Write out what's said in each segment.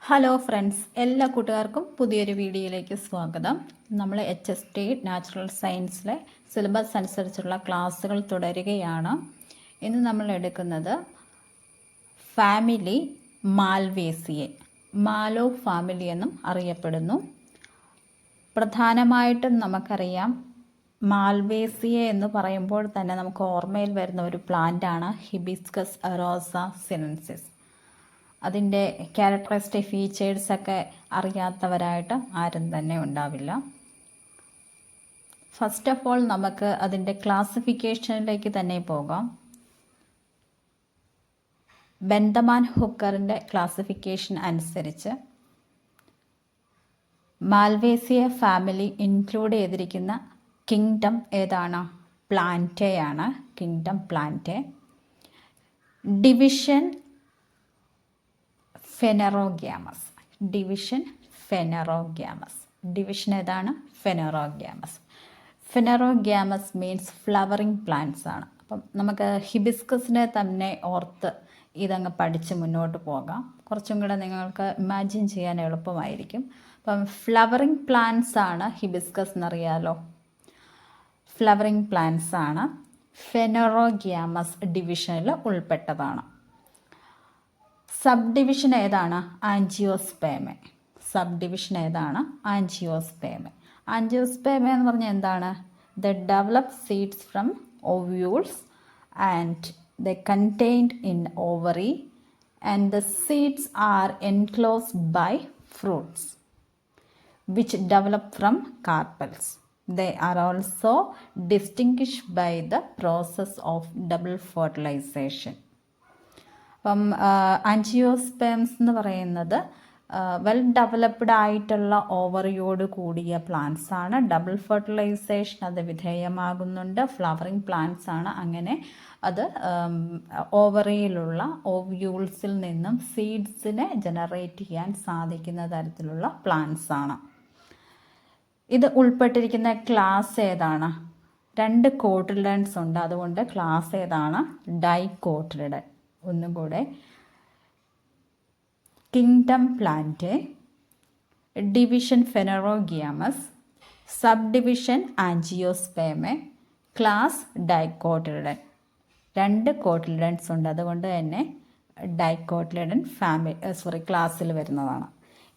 Hello friends, എല്ലാ കൂട്ടുകാർക്കും പുതിയൊരു വീഡിയോയിലേക്ക് സ്വാഗതം. നമ്മൾ HST നാച്ചുറൽ സയൻസിലെ സിലബസ് അനുസരിച്ചുള്ള ക്ലാസ്സുകൾ തുടരുകയാണ്. ഇന്ന് നമ്മൾ എടുക്കുന്നത് ഫാമിലി മാൽവേസിയെ, മാലോ ഫാമിലി എന്നും അറിയപ്പെടുന്നു. പ്രധാനമായിട്ടും നമുക്കറിയാം, മാൽവേസിയെ എന്ന് പറയുമ്പോൾ തന്നെ നമുക്ക് ഓർമ്മയിൽ വരുന്ന ഒരു പ്ലാന്റാണ് ഹിബിസ്കസ് റോസ സിനൻസിസ്. അതിൻ്റെ ക്യാരക്ടറിസ്റ്റിക് ഫീച്ചേഴ്സൊക്കെ അറിയാത്തവരായിട്ട് ആരും തന്നെ ഉണ്ടാവില്ല. ഫസ്റ്റ് ഓഫ് ഓൾ നമുക്ക് അതിൻ്റെ ക്ലാസിഫിക്കേഷനിലേക്ക് തന്നെ പോകാം. ബെന്തമാൻ ഹുക്കറിൻ്റെ ക്ലാസിഫിക്കേഷൻ അനുസരിച്ച് മാൽവേസിയ ഫാമിലി ഇൻക്ലൂഡ് ചെയ്തിരിക്കുന്ന കിങ്ഡം ഏതാണ്? പ്ലാന്റേയാണ്. Kingdom plantae. Division phanerogams. Division ഏതാണ്? Phanerogams. Phanerogams means flowering plants ആണ്. അപ്പം നമുക്ക് ഹിബിസ്കസിനെ തന്നെ ഓർത്ത് ഇതങ്ങ് പഠിച്ച് മുന്നോട്ട് പോകാം. കുറച്ചും കൂടെ നിങ്ങൾക്ക് ഇമാജിൻ ചെയ്യാൻ എളുപ്പമായിരിക്കും. അപ്പം ഫ്ലവറിങ് പ്ലാന്റ്സ് ആണ് ഹിബിസ്കസ് എന്നറിയാലോ. ഫ്ലവറിങ് പ്ലാന്റ്സ് ആണ്. ഫെനറോഗ്യാമസ് ഡിവിഷനിൽ ഉൾപ്പെട്ടതാണ്. സബ് ഡിവിഷൻ ഏതാണ്? ആൻജിയോസ്പേമെ. ആൻജിയോസ്പേമെ എന്ന് പറഞ്ഞാൽ എന്താണ്? The develop seeds from ovules and the contained in ovary and the seeds are enclosed by fruits which develop from carpels. They are also distinguished by the process of double fertilization. അപ്പം angiosperms എന്ന് പറയുന്നത് well developed ആയിട്ടുള്ള ഓവറിയോട് കൂടിയ plants ആണ്. Double fertilisation അത് വിധേയമാകുന്നുണ്ട്. Flowering plants ആണ്. അങ്ങനെ അത് ഓവറിയിലുള്ള ഓവ്യൂൾസിൽ നിന്നും സീഡ്സിനെ ജനറേറ്റ് ചെയ്യാൻ സാധിക്കുന്ന തരത്തിലുള്ള പ്ലാന്റ്സ് ആണ്. ഇത് ഉൾപ്പെട്ടിരിക്കുന്ന ക്ലാസ് ഏതാണ്? 2 കോട്ടിലിഡൻസ് ഉണ്ട്. അതുകൊണ്ട് ക്ലാസ് ഏതാണ്? ഡൈകോട്ടിലിഡൻ. ഒന്നും കൂടെ, kingdom plantae, division phanerogams, sub division angiospermae, class dicotyledon. 2 cotyledons ഉണ്ട്. അതുകൊണ്ട് തന്നെ ഡൈകോട്ടിലിഡൻ ക്ലാസ്സിൽ വരുന്നതാണ്.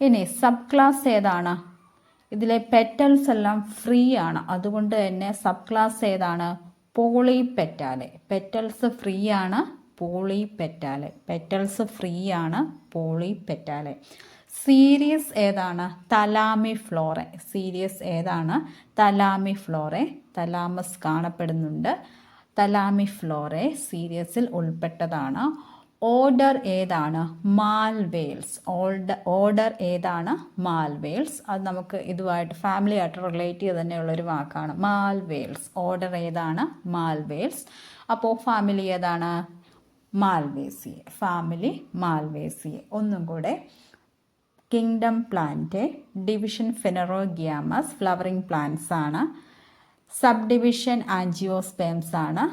ഇനി സബ് ക്ലാസ് ഏതാണ്? ഇതിലെ പെറ്റൽസ് എല്ലാം ഫ്രീ ആണ്. അതുകൊണ്ട് തന്നെ സബ് ക്ലാസ് ഏതാണ്? പോളിപെറ്റാലെ. പെറ്റൽസ് ഫ്രീ ആണ്. പോളിപെറ്റാലെ. സീരീസ് ഏതാണ്? തലാമിഫ്ലോറെ. തലാമസ് കാണപ്പെടുന്നുണ്ട്. തലാമിഫ്ലോറെ സീരീസിൽ ഉൾപ്പെട്ടതാണ്. ഓർഡർ ഏതാണ്? മാൽവേൽസ്. അത് നമുക്ക് ഇതുമായിട്ട് ഫാമിലി ആയിട്ട് റിലേറ്റ് ചെയ്ത് തന്നെയുള്ളൊരു വാക്കാണ് മാൽവേൽസ്. ഓർഡർ ഏതാണ്? മാൽവേൽസ്. അപ്പോൾ ഫാമിലി ഏതാണ്? മാൽവേസിയെ. ഒന്നും കൂടെ, kingdom plantae, division phanerogams flowering plants ആണ്. സബ് ഡിവിഷൻ ആൻജിയോസ്പേംസ് ആണ്.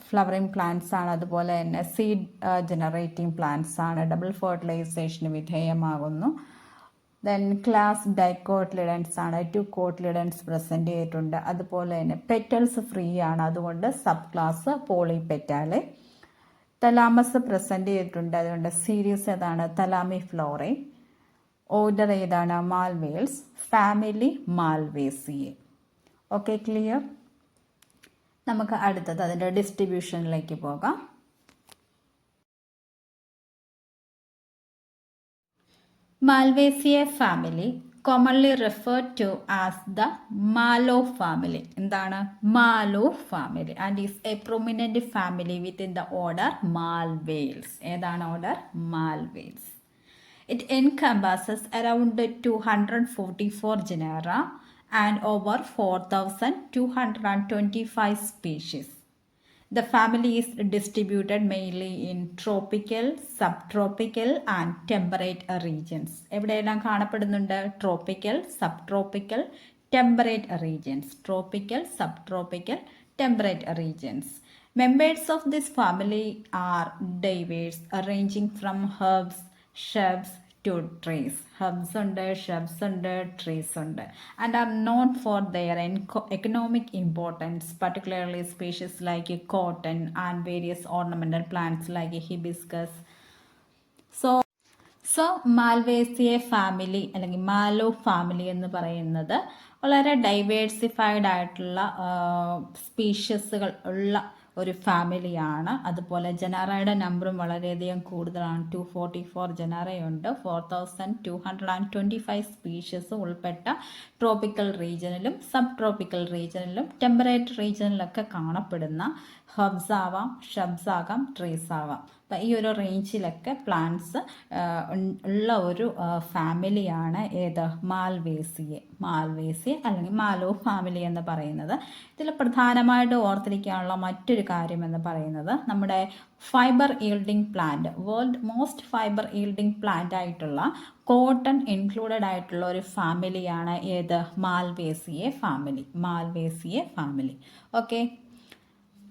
ഫ്ലവറിങ് പ്ലാന്റ്സ് ആണ്. അതുപോലെ തന്നെ സീഡ് ജനറേറ്റിംഗ് പ്ലാന്റ്സ് ആണ്. ഡബിൾ ഫെർട്ടിലൈസേഷന് വിധേയമാകുന്നു. ദെൻ ക്ലാസ് ഡൈകോട്ടിലിഡൻസ് ആണ്. 2 കോട്ടിലിഡൻസ് പ്രസൻറ്റ് ചെയ്തിട്ടുണ്ട്. അതുപോലെ തന്നെ പെറ്റൽസ് ഫ്രീ ആണ്. അതുകൊണ്ട് sub class polypetalae. Thalamus present ചെയ്തിട്ടുണ്ട്. അതുകൊണ്ട് സീരീസ് ഏതാണ്? തലാമിഫ്ലോറെ. ഓർഡർ ഏതാണ്? Malvales. Family Malvaceae. Okay, clear? നമുക്ക് അടുത്തത് അതിൻ്റെ ഡിസ്ട്രിബ്യൂഷനിലേക്ക് പോകാം. Malvaceae family commonly referred to as the Malo family. എന്താണ്? Mallow family and is a prominent family within the order Malvaceae. ഏതാണ് order? Malvaceae. It encompasses around 244 genera and over 4,225 species. The family is distributed mainly in tropical, subtropical and temperate regions. എവിടെയെല്ലാം കാണപ്പെടുന്നുണ്ട്? Tropical, subtropical, temperate regions. Members of this family are diverse, ranging from herbs, shrubs to trees. Herbs ഉണ്ട്, shrubs ഉണ്ട്, trees ഉണ്ട്, and are known for their economic importance, particularly species like cotton and various ornamental plants like hibiscus. So Malvaceae family അല്ലെങ്കിൽ mallow family എന്ന് പറയുന്നത് വളരെ diversified ആയിട്ടുള്ള സ്പീഷ്യസുകൾ ഉള്ള ഒരു ഫാമിലിയാണ്. അതുപോലെ ജനാറയുടെ നമ്പറും വളരെയധികം കൂടുതലാണ്. 244 ജനാറയുണ്ട്. 4225 സ്പീഷ്യസ് ഉൾപ്പെട്ട ട്രോപ്പിക്കൽ റീജിയനിലും സബ് ട്രോപ്പിക്കൽ റീജിയനിലും ടെമ്പറേറ്റ് റീജിയനിലൊക്കെ കാണപ്പെടുന്ന ഹെർബ്സ് ആവാം, ഷബ്സ് ആകാം, ട്രീസ് ആവാം. അപ്പം ഈ ഒരു റേഞ്ചിലൊക്കെ പ്ലാന്റ്സ് ഉള്ള ഒരു ഫാമിലിയാണ് ഏത് മാൽവേസിയെ അല്ലെങ്കിൽ മാലോ ഫാമിലി എന്ന് പറയുന്നത്. ഇതിൽ പ്രധാനമായിട്ട് ഓർത്തിരിക്കാനുള്ള മറ്റൊരു കാര്യം എന്ന് പറയുന്നത് നമ്മുടെ fibre yielding plant, world most fibre yielding plant ആയിട്ടുള്ള കോട്ടൺ ഇൻക്ലൂഡഡ് ആയിട്ടുള്ള ഒരു ഫാമിലിയാണ് ഏത് മാൽവേസിയെ ഫാമിലി. ഓക്കെ,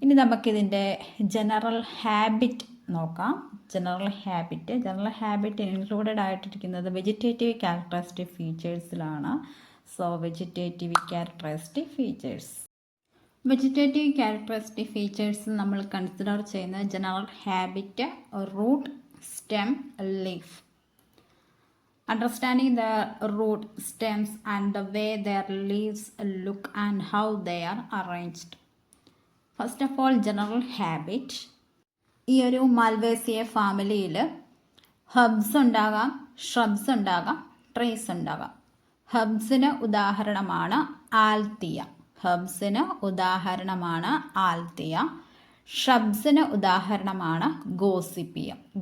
ഇനി നമുക്കിതിൻ്റെ ജനറൽ ഹാബിറ്റ് നോക്കാം. ജനറൽ ഹാബിറ്റ് ഇൻക്ലൂഡഡ് ആയിട്ടിരിക്കുന്നത് വെജിറ്റേറ്റീവ് ക്യാരക്ടറിസ്റ്റിക് ഫീച്ചേഴ്സിലാണ്. സോ വെജിറ്റേറ്റീവ് ക്യാരക്ടറിസ്റ്റിക് ഫീച്ചേഴ്സ് നമ്മൾ കൺസിഡർ ചെയ്യുന്ന general habit, root, stem, leaf. Understanding the root, stems and the way their leaves look and how they are arranged. First of all, general habit. ഈ ഒരു മാൽവേസിയെ ഫാമിലിയിൽ herbs ഉണ്ടാകാം, shrubs ഉണ്ടാകാം, trees ഉണ്ടാകാം. ഹെർബ്സിന് ഉദാഹരണമാണ് Althea. ഷ്രബ്സിന് ഉദാഹരണമാണ്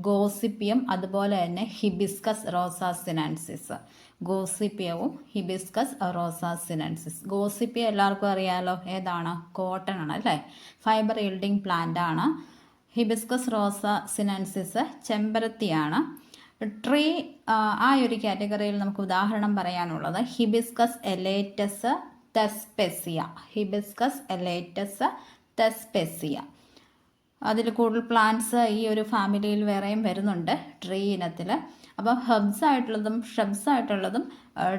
ഗോസിപ്പിയം, അതുപോലെ തന്നെ ഹിബിസ്കസ് റോസാസിനൻസിസ്. ഗോസിപ്പിയം എല്ലാവർക്കും അറിയാലോ, ഏതാണ്? കോട്ടൺ ആണ് അല്ലേ, ഫൈബർ ഈൽഡിംഗ് പ്ലാന്റ് ആണ്. ഹിബിസ്കസ് റോസാസിനൻസിസ് ചെമ്പരത്തിയാണ്. ട്രീ ആ ഒരു കാറ്റഗറിയിൽ നമുക്ക് ഉദാഹരണം പറയാനുള്ളത് ഹിബിസ്കസ് എലേറ്റസ് തെസ്പെസിയ. അതിൽ കൂടുതൽ പ്ലാന്റ്സ് ഈ ഒരു ഫാമിലിയിൽ വേറെയും വരുന്നുണ്ട് ട്രീ ഇനത്തിൽ. അപ്പോൾ ഹെർബ്സ് ആയിട്ടുള്ളതും ഷ്രബ്സ് ആയിട്ടുള്ളതും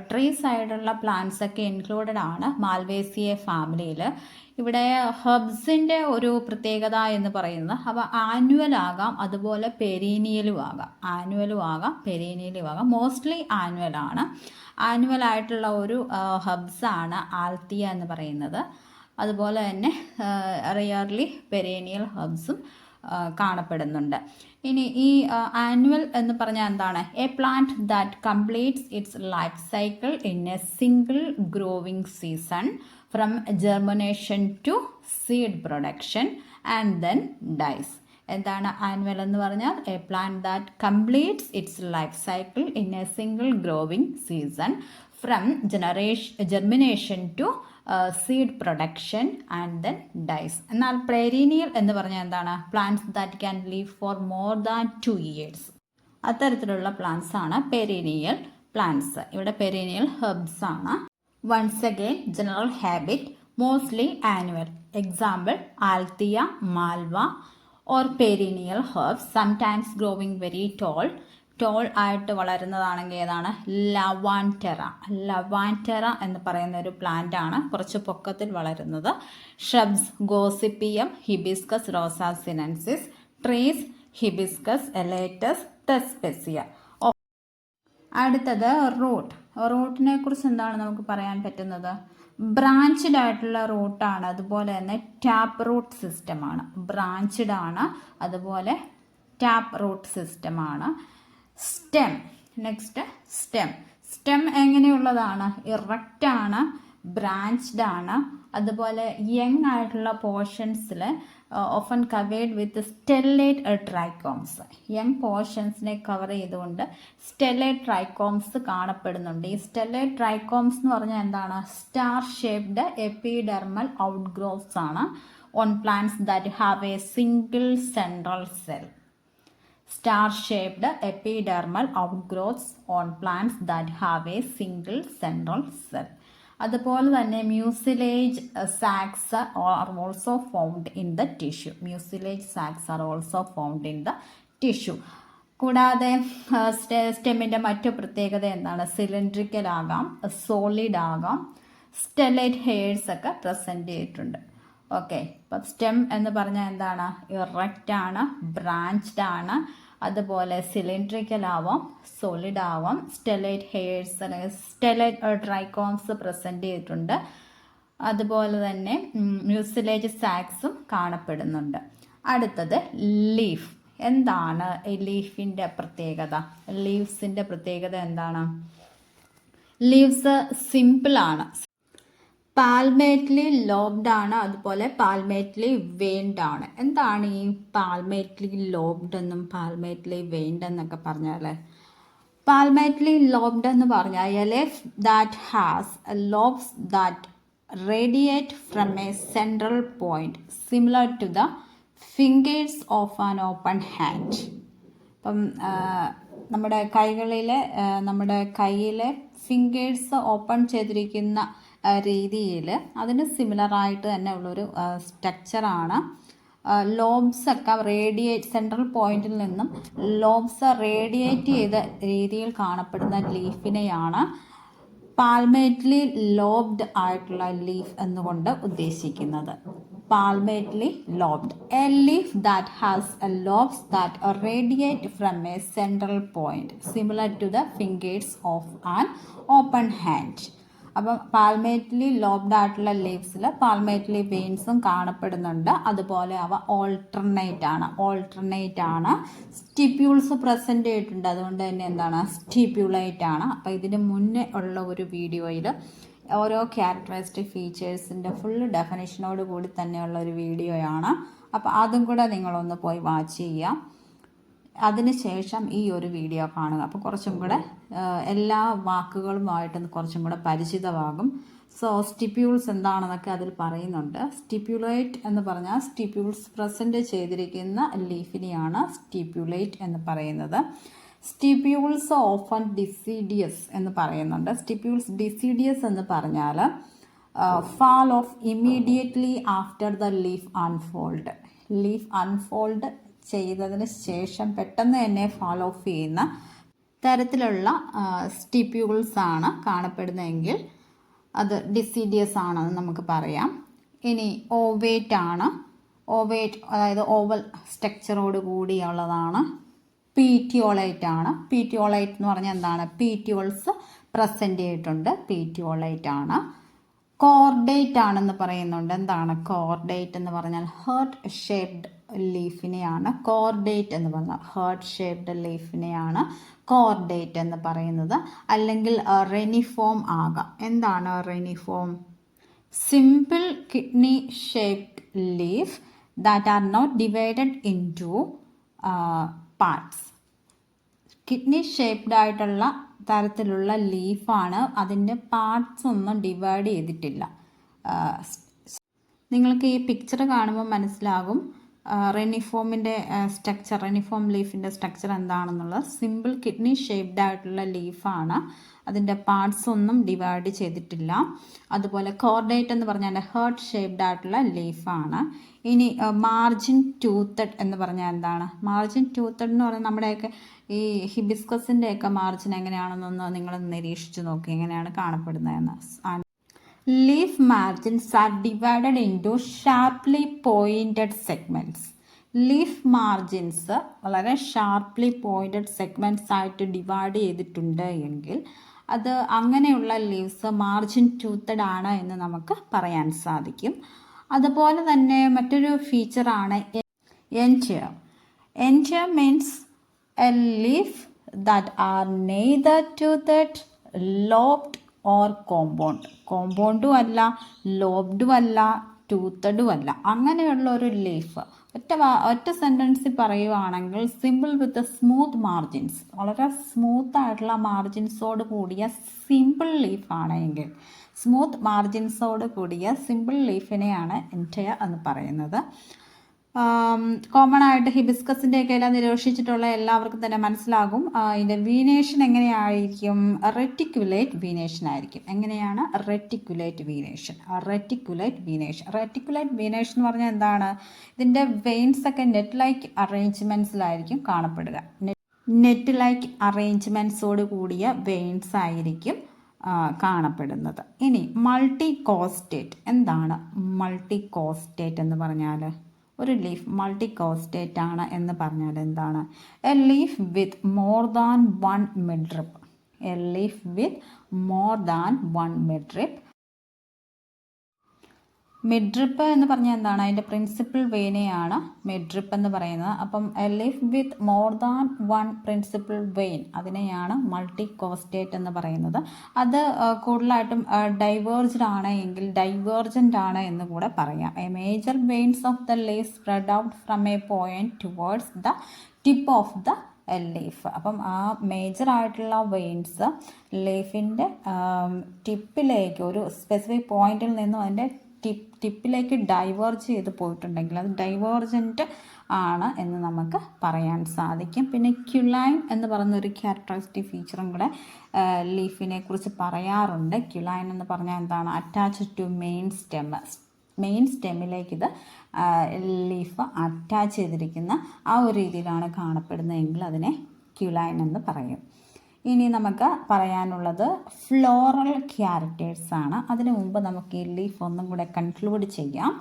ട്രീസ് ആയിട്ടുള്ള പ്ലാന്റ്സ് ഒക്കെ ഇൻക്ലൂഡഡ് ആണ് മാൽവേസിയെ ഫാമിലിയിൽ. ഇവിടെ ഹെർബ്സിൻ്റെ ഒരു പ്രത്യേകത എന്ന് പറയുന്നത് അവ ആനുവൽ ആകാം, അതുപോലെ പെരീനിയലും ആകാം. മോസ്റ്റ്ലി ആനുവൽ ആയിട്ടുള്ള ഒരു ഹെർബ്സാണ് ആൽത്തിയ എന്ന് പറയുന്നത്. അതുപോലെ തന്നെ റിയർലി പെരീനിയൽ ഹെർബ്സും കാണപ്പെടുന്നുണ്ട്. ഇനി ഈ ആനുവൽ എന്ന് പറഞ്ഞാൽ എന്താണ്? A plant that completes its life cycle in a single growing season from germination to seed production and then dies. എന്താണ് ആനുവൽ എന്ന് പറഞ്ഞാൽ? A plant that completes its life cycle in a single growing season from germination to seed production and then dies. എന്നാൽ perennial എന്ന് പറഞ്ഞാൽ എന്താണ്? Plants that can live for more than 2 years. അത്തരത്തിലുള്ള plants ആണ് perennial plants. ഇവിടെ perennial herbs ആണ്. Once again general habit, mostly annual. Example Althaea, Malva or perennial herbs, sometimes growing very tall ആയിട്ട് വളരുന്നതാണെങ്കിൽ ഏതാണ്? ലവാൻറ്റെറ എന്ന് പറയുന്ന ഒരു പ്ലാന്റ് ആണ്, കുറച്ച് പൊക്കത്തിൽ വളരുന്നത്. Shrubs Gossypium, hibiscus rosa sinensis. Trees hibiscus elatus Thespesia. അടുത്തത് റൂട്ടിനെ കുറിച്ച് എന്താണ് നമുക്ക് പറയാൻ പറ്റുന്നത്? ബ്രാഞ്ച്ഡ് ആയിട്ടുള്ള റൂട്ടാണ്, അതുപോലെ തന്നെ ടാപ്പ് റൂട്ട് സിസ്റ്റമാണ്. ബ്രാഞ്ച്ഡ് ആണ്, അതുപോലെ ടാപ്പ് റൂട്ട് സിസ്റ്റമാണ്. സ്റ്റെം എങ്ങനെയുള്ളതാണ്? ഇറക്റ്റ് ആണ്, ബ്രാഞ്ച്ഡ് ആണ്, അതുപോലെ യങ് ആയിട്ടുള്ള പോർഷൻസിൽ often covered with stellate trichomes. Young പോർഷൻസിനെ കവർ ചെയ്തുകൊണ്ട് സ്റ്റെല്ലേറ്റ് ട്രൈക്കോംസ് കാണപ്പെടുന്നുണ്ട്. ഈ സ്റ്റെല്ലേറ്റ് ട്രൈക്കോംസ് എന്ന് പറഞ്ഞാൽ എന്താണ്? സ്റ്റാർ ഷേപ്ഡ് എപ്പിഡെർമൽ ഔട്ട്ഗ്രോവ്സ് ആണ് on plants that have A single central cell. Star-shaped epidermal outgrowths on plants that have a single central cell. അതുപോലെ തന്നെ mucilage സാക്സ് are also found in the tissue. കൂടാതെ സ്റ്റെമ്മിൻ്റെ മറ്റു പ്രത്യേകത എന്താണ്? സിലിണ്ട്രിക്കൽ ആകാം, സോളിഡ് ആകാം, സ്റ്റെല്ലൈറ്റ് hairs ഒക്കെ പ്രസൻറ്റ് ചെയ്തിട്ടുണ്ട്. ഓക്കെ, അപ്പം സ്റ്റെം എന്ന് പറഞ്ഞാൽ എന്താണ്? ഇറക്റ്റ് ആണ്, ബ്രാഞ്ച്ഡ് ആണ്, അതുപോലെ സിലിണ്ട്രിക്കൽ ആവാം, സോളിഡ് ആവാം, സ്റ്റെല്ലൈറ്റ് ഹെയർസ് അല്ലെങ്കിൽ സ്റ്റെല്ലൈറ്റ് ട്രൈക്കോംസ് പ്രസൻറ്റ് ചെയ്തിട്ടുണ്ട്. അതുപോലെ തന്നെ മ്യൂസിലേജ് സാക്സും കാണപ്പെടുന്നുണ്ട്. അടുത്തത് ലീഫ്. എന്താണ് ഈ ലീഫിൻ്റെ പ്രത്യേകത? ലീവ്സിൻ്റെ പ്രത്യേകത എന്താണ്? ലീവ്സ് സിമ്പിളാണ്, പാൽമേറ്റ്ലി ലോബ്ഡ് ആണ്, അതുപോലെ പാൽമേറ്റ്ലി വെയിൻഡ് ആണ്. എന്താണ് ഈ പാൽമേറ്റ്ലി ലോബ്ഡ് എന്നും പാൽമേറ്റ്ലി വെയിൻഡ് എന്നൊക്കെ പറഞ്ഞാൽ? പാൽമേറ്റ്ലി ലോബ്ഡ് എന്ന് പറഞ്ഞാൽ a leaf that has lobes that radiate from a central point similar to the fingers of an open hand. ഇപ്പം നമ്മുടെ കയ്യിലെ ഫിംഗേഴ്സ് ഓപ്പൺ ചെയ്തിരിക്കുന്ന രീതിയിൽ അതിന് സിമിലറായിട്ട് തന്നെ ഉള്ളൊരു സ്ട്രക്ചറാണ്. ലോബ്സ് ഒക്കെ സെൻട്രൽ പോയിന്റിൽ നിന്നും ലോബ്സ് റേഡിയേറ്റ് ചെയ്ത രീതിയിൽ കാണപ്പെടുന്ന ലീഫിനെയാണ് പാൽമേറ്റ്ലി ലോബ്ഡ് ആയിട്ടുള്ള ലീഫ് എന്നുകൊണ്ട് ഉദ്ദേശിക്കുന്നത്. Palmately lobed, a leaf that has a lobes that radiate from a central point similar to the fingers of an open hand. അപ്പം പാൽമേറ്റ്ലി ലോബ്ഡ് ആയിട്ടുള്ള ലീവ്സിൽ പാൽമേറ്റ്ലി വെയിൻസും കാണപ്പെടുന്നുണ്ട്. അതുപോലെ അവ ഓൾട്ടർനേറ്റ് ആണ്. സ്റ്റിപ്യൂൾസ് പ്രസൻറ്റ് ചെയ്തിട്ടുണ്ട്, അതുകൊണ്ട് തന്നെ എന്താണ്? സ്റ്റിപ്യുലേറ്റ് ആണ്. അപ്പോൾ ഇതിന് മുന്നേ ഉള്ള ഒരു വീഡിയോയിൽ ഓരോ ക്യാരക്ടറിസ്റ്റിക് ഫീച്ചേഴ്സിൻ്റെ ഫുൾ ഡെഫിനേഷനോട് കൂടി തന്നെയുള്ള ഒരു വീഡിയോയാണ്. അപ്പോൾ അതും കൂടെ നിങ്ങളൊന്ന് പോയി വാച്ച് ചെയ്യാം. അതിനുശേഷം ഈ ഒരു വീഡിയോ കാണുക. അപ്പോൾ കുറച്ചും കൂടെ എല്ലാ വാക്കുകളുമായിട്ട് കുറച്ചും കൂടെ പരിചിതമാകും. സോ സ്റ്റിപ്യൂൾസ് എന്താണെന്നൊക്കെ അതിൽ പറയുന്നുണ്ട്. സ്റ്റിപ്യുലേറ്റ് എന്ന് പറഞ്ഞാൽ സ്റ്റിപ്യൂൾസ് പ്രസൻറ്റ് ചെയ്തിരിക്കുന്ന ലീഫിനെയാണ് സ്റ്റിപ്യുലേറ്റ് എന്ന് പറയുന്നത്. സ്റ്റിപ്യൂൾസ് ഓഫൺ ഡിസിഡിയസ് എന്ന് പറയുന്നുണ്ട്. സ്റ്റിപ്യൂൾസ് ഡിസിഡിയസ് എന്ന് പറഞ്ഞാൽ fall of immediately after the leaf unfold ചെയ്തതിന് ശേഷം പെട്ടെന്ന് തന്നെ ഫാൾ ഓഫ് ചെയ്യുന്ന തരത്തിലുള്ള സ്റ്റിപ്യൂൾസ് ആണ് കാണപ്പെടുന്നതെങ്കിൽ അത് ഡിസിഡിയസ് ആണെന്ന് നമുക്ക് പറയാം. ഇനി ഓവേറ്റ് ആണ്. അതായത് ഓവൽ സ്ട്രക്ചറോട് കൂടിയുള്ളതാണ്. പീറ്റിയോളൈറ്റ് ആണ്. പീറ്റിയോളൈറ്റ് എന്ന് പറഞ്ഞാൽ എന്താണ്? പീറ്റിയോൾസ് പ്രസൻറ്റ് ചെയ്തിട്ടുണ്ട്, പീറ്റിയോളൈറ്റ് ആണ്. കോർഡേറ്റ് ആണെന്ന് പറയുന്നുണ്ട്. എന്താണ് കോർഡേറ്റ് എന്ന് പറഞ്ഞാൽ? ഹേർട്ട് ഷേപ്ഡ് ലീഫിനെയാണ് കോർഡേറ്റ് എന്ന് പറഞ്ഞാൽ. ഹേർട്ട് ഷേപ്ഡ് ലീഫിനെയാണ് കോർഡേറ്റ് എന്ന് പറയുന്നത്. അല്ലെങ്കിൽ റെനിഫോം ആകാം. എന്താണ് reniform? Simple kidney shaped leaf that are not divided into parts. Kidney shaped ആയിട്ടുള്ള തരത്തിലുള്ള ലീഫാണ്. അതിൻ്റെ പാർട്സ് ഒന്നും ഡിവൈഡ് ചെയ്തിട്ടില്ല. നിങ്ങൾക്ക് ഈ പിക്ചർ കാണുമ്പോൾ മനസ്സിലാകും റെനിഫോമിൻ്റെ റെനിഫോം ലീഫിൻ്റെ സ്ട്രക്ചർ എന്താണെന്നുള്ളത്. സിമ്പിൾ കിഡ്നി ഷേപ്ഡ് ആയിട്ടുള്ള ലീഫാണ്. അതിൻ്റെ പാർട്സ് ഒന്നും ഡിവൈഡ് ചെയ്തിട്ടില്ല. അതുപോലെ കോർഡേറ്റ് എന്ന് പറഞ്ഞാൽ ഹേർട്ട് ഷേപ്ഡ് ആയിട്ടുള്ള ലീഫാണ്. ഇനി മാർജിൻ ടൂത്തഡ് എന്ന് പറഞ്ഞാൽ എന്താണ്? മാർജിൻ ടൂത്തഡ് എന്ന് പറഞ്ഞാൽ നമ്മുടെയൊക്കെ ഈ ഹിബിസ്കസിൻ്റെയൊക്കെ മാർജിൻ എങ്ങനെയാണെന്നൊന്ന് നിങ്ങൾ നിരീക്ഷിച്ച് നോക്കി, എങ്ങനെയാണ് കാണപ്പെടുന്നതെന്ന്. Leaf margins are divided into sharply pointed segments. Leaf margins വളരെ ഷാർപ്ലി പോയിൻറ്റഡ് സെഗ്മെൻറ്റ്സ് ആയിട്ട് ഡിവൈഡ് ചെയ്തിട്ടുണ്ട് എങ്കിൽ അത് അങ്ങനെയുള്ള ലീവ്സ് മാർജിൻ ടൂത്തഡ് ആണ് എന്ന് നമുക്ക് പറയാൻ സാധിക്കും. അതുപോലെ തന്നെ മറ്റൊരു ഫീച്ചറാണ് entire. Entire means a leaf that are neither toothed, lobed or കോമ്പൗണ്ടും അല്ല, ലോബ്ഡും അല്ല, ടൂത്തഡും അല്ല. അങ്ങനെയുള്ള ഒരു ലീഫ് ഒറ്റ സെൻറ്റൻസിൽ പറയുവാണെങ്കിൽ സിമ്പിൾ വിത്ത് സ്മൂത്ത് മാർജിൻസ്, വളരെ സ്മൂത്ത് ആയിട്ടുള്ള മാർജിൻസോട് കൂടിയ സിമ്പിൾ ലീഫാണെങ്കിൽ, സ്മൂത്ത് മാർജിൻസോട് കൂടിയ സിമ്പിൾ ലീഫിനെയാണ് എൻറ്റയർ എന്ന് പറയുന്നത്. കോമൺ ആയിട്ട് ഹിബിസ്കസിൻ്റെയൊക്കെ എല്ലാം നിരീക്ഷിച്ചിട്ടുള്ള എല്ലാവർക്കും തന്നെ മനസ്സിലാകും. ഇതിൻ്റെ വീനേഷൻ എങ്ങനെയായിരിക്കും? റെറ്റിക്കുലേറ്റ് വീനേഷൻ ആയിരിക്കും. എങ്ങനെയാണ്? റെറ്റിക്കുലേറ്റ് വീനേഷൻ എന്ന് പറഞ്ഞാൽ എന്താണ്? ഇതിൻ്റെ വെയിൻസ് ഒക്കെ നെറ്റ് ലൈക്ക് അറേഞ്ച്മെൻറ്റ്സിലായിരിക്കും കാണപ്പെടുക. നെറ്റ് ലൈക്ക് അറേഞ്ച്മെൻറ്റ്സോട് കൂടിയ വെയിൻസ് ആയിരിക്കും കാണപ്പെടുന്നത്. ഇനി മൾട്ടി കോസ്റ്റേറ്റ്. എന്താണ് മൾട്ടി കോസ്റ്റേറ്റ് എന്ന് പറഞ്ഞാൽ? ഒരു ലീഫ് മൾട്ടി കോസ്റ്റേറ്റ് ആണ് എന്ന് പറഞ്ഞാൽ എന്താണ്? A leaf with more than one midrib. A leaf with more than one midrib. Midrib എന്ന് പറഞ്ഞാൽ എന്താണ്? അതിൻ്റെ പ്രിൻസിപ്പൽ വെയിനെയാണ് മിഡ്രിപ്പ് എന്ന് പറയുന്നത്. അപ്പം a leaf with more than one principal vein, അതിനെയാണ് മൾട്ടി കോസ്റ്റേറ്റ് എന്ന് പറയുന്നത്. അത് കൂടുതലായിട്ടും ഡൈവേർജ്ഡ് ആണ് എങ്കിൽ ഡൈവേർജൻ്റ് ആണ് എന്ന് കൂടെ പറയാം. A major veins of the leaf spread out from A point towards the tip of the leaf. അപ്പം ആ മേജർ ആയിട്ടുള്ള വെയിൻസ് ലീഫിൻ്റെ ടിപ്പിലേക്ക്, ഒരു സ്പെസിഫിക് പോയിന്റിൽ നിന്നും അതിൻ്റെ ടിപ്പിലേക്ക് ഡൈവേർജ് ചെയ്ത് പോയിട്ടുണ്ടെങ്കിൽ അത് ഡൈവേർജൻറ്റ് ആണ് എന്ന് നമുക്ക് പറയാൻ സാധിക്കും. പിന്നെ ക്യുലൈൻ എന്ന് പറയുന്ന ഒരു ക്യാരക്ടറിസ്റ്റിക് ഫീച്ചറും കൂടെ ലീഫിനെ കുറിച്ച് പറയാറുണ്ട്. ക്യുലൈൻ എന്ന് പറഞ്ഞാൽ എന്താണ്? അറ്റാച്ച്ഡ് ടു മെയിൻ സ്റ്റെമ്മിലേക്ക് ഇത് ലീഫ് അറ്റാച്ച് ചെയ്തിരിക്കുന്ന ആ ഒരു രീതിയിലാണ് കാണപ്പെടുന്നതെങ്കിൽ അതിനെ ക്യുലൈൻ എന്ന് പറയും. ഇനി നമുക്ക് പറയാനുള്ളത് ഫ്ലോറൽ ക്യാരക്ടേഴ്സ് ആണ്. അതിനു മുമ്പ് നമുക്ക് ഈ ലീഫ് ഒന്നും കൂടെ കൺക്ലൂഡ് ചെയ്യാം.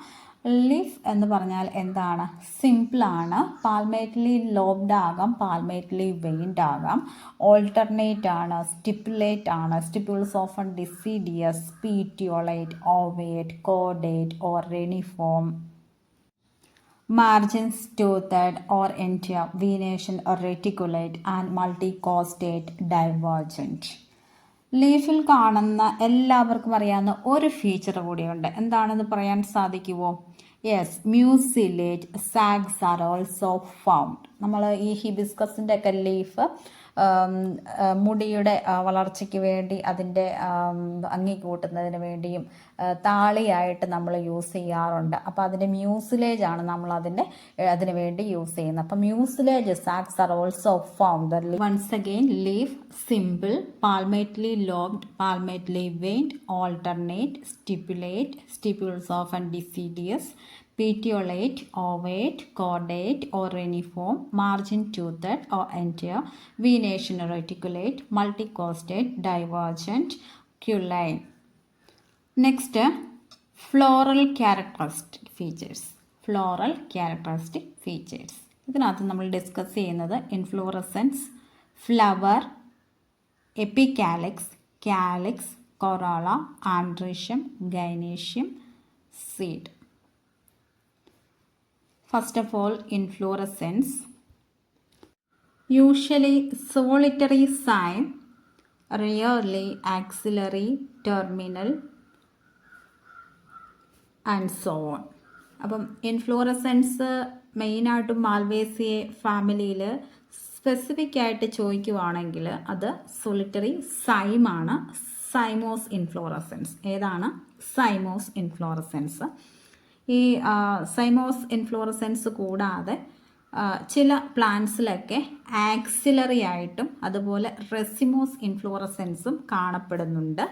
ലീഫ് എന്ന് പറഞ്ഞാൽ എന്താണ്? സിമ്പിളാണ്. പാൽമേറ്റ്ലി ലോബ്ഡ് ആകാം, പാൽമേറ്റ്ലി വെയിൻഡ് ആകാം, ഓൾട്ടർനേറ്റ് ആണ്, സ്റ്റിപ്പുലേറ്റ് ആണ്, stipules often deciduous, petiolate, ovate, cordate or reniform, margins toothed or entire, venation or reticulate and multicostate, divergent. ലീഫിൽ കാണുന്ന എല്ലാവർക്കും അറിയാവുന്ന ഒരു ഫീച്ചർ കൂടിയുണ്ട്. എന്താണെന്ന് പറയാൻ സാധിക്കുമോ? Yes, mucilage sacs are also found. നമ്മൾ ഈ ഹിബിസ്കസിൻ്റെ ഒക്കെ ലീഫ് മുടിയുടെ വളർച്ചയ്ക്ക് വേണ്ടി, അതിൻ്റെ ഭംഗി കൂട്ടുന്നതിന് വേണ്ടിയും താളിയായിട്ട് നമ്മൾ യൂസ് ചെയ്യാറുണ്ട്. അപ്പോൾ അതിൻ്റെ മ്യൂസിലേജ് ആണ് നമ്മൾ അതിന് വേണ്ടി യൂസ് ചെയ്യുന്നത്. അപ്പോൾ mucilage sacs are also found. Once again, leaf simple, palmately lobed, palmately veined, alternate, stipulate, stipules often deciduous, petiolate, ovate, cordate or reniform, margin toothed or entire, venation or reticulate, multicostate, divergent, culline. Next, floral characteristic features. Floral characteristic features. ഇതിനകത്ത് നമ്മൾ discuss ചെയ്യുന്നത് inflorescence, flower, epicalyx, calyx, corolla, androecium, gynoecium, seed. First of all, inflorescence. Usually solitary cyme, rarely axillary, terminal and so on. അപ്പം inflorescence മെയിനായിട്ടും Malvaceae ഫാമിലിയിൽ specific ആയിട്ട് ചോദിക്കുവാണെങ്കിൽ അത് solitary സൈമാണ്. Cymose inflorescence. ഏതാണ്? Cymose inflorescence. ഈ സൈമോസ് ഇൻഫ്ലോറസൻസ് കൂടാതെ ചില പ്ലാന്റ്സിലൊക്കെ ആക്സിലറി ആയിട്ടും അതുപോലെ റെസിമോസ് ഇൻഫ്ലോറസൻസും കാണപ്പെടുന്നുണ്ട്.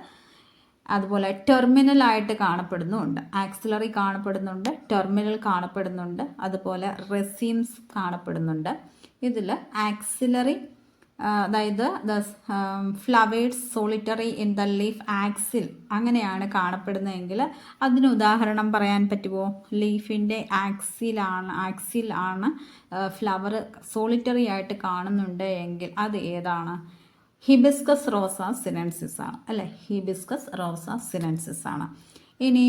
അതുപോലെ ടെർമിനലായിട്ട് കാണപ്പെടുന്നുമുണ്ട്. ആക്സിലറി കാണപ്പെടുന്നുണ്ട്, ടെർമിനൽ കാണപ്പെടുന്നുണ്ട്, അതുപോലെ റെസിംസ് കാണപ്പെടുന്നുണ്ട്. ഇതിൽ ആക്സിലറി, അതായത് the flowers solitary in the leaf axil, അങ്ങനെയാണ് കാണപ്പെടുന്നതെങ്കിൽ അതിന് ഉദാഹരണം പറയാൻ പറ്റുമോ? ലീഫിൻ്റെ ആക്സിൽ ആണ് ഫ്ലവർ സോളിറ്ററി ആയിട്ട് കാണുന്നുണ്ട് എങ്കിൽ അത് ഏതാണ്? ഹിബിസ്കസ് റോസ സിനൻസിസ് ആണ്, അല്ലേ? ഹിബിസ്കസ് റോസ സിനൻസിസ് ആണ്. ഇനി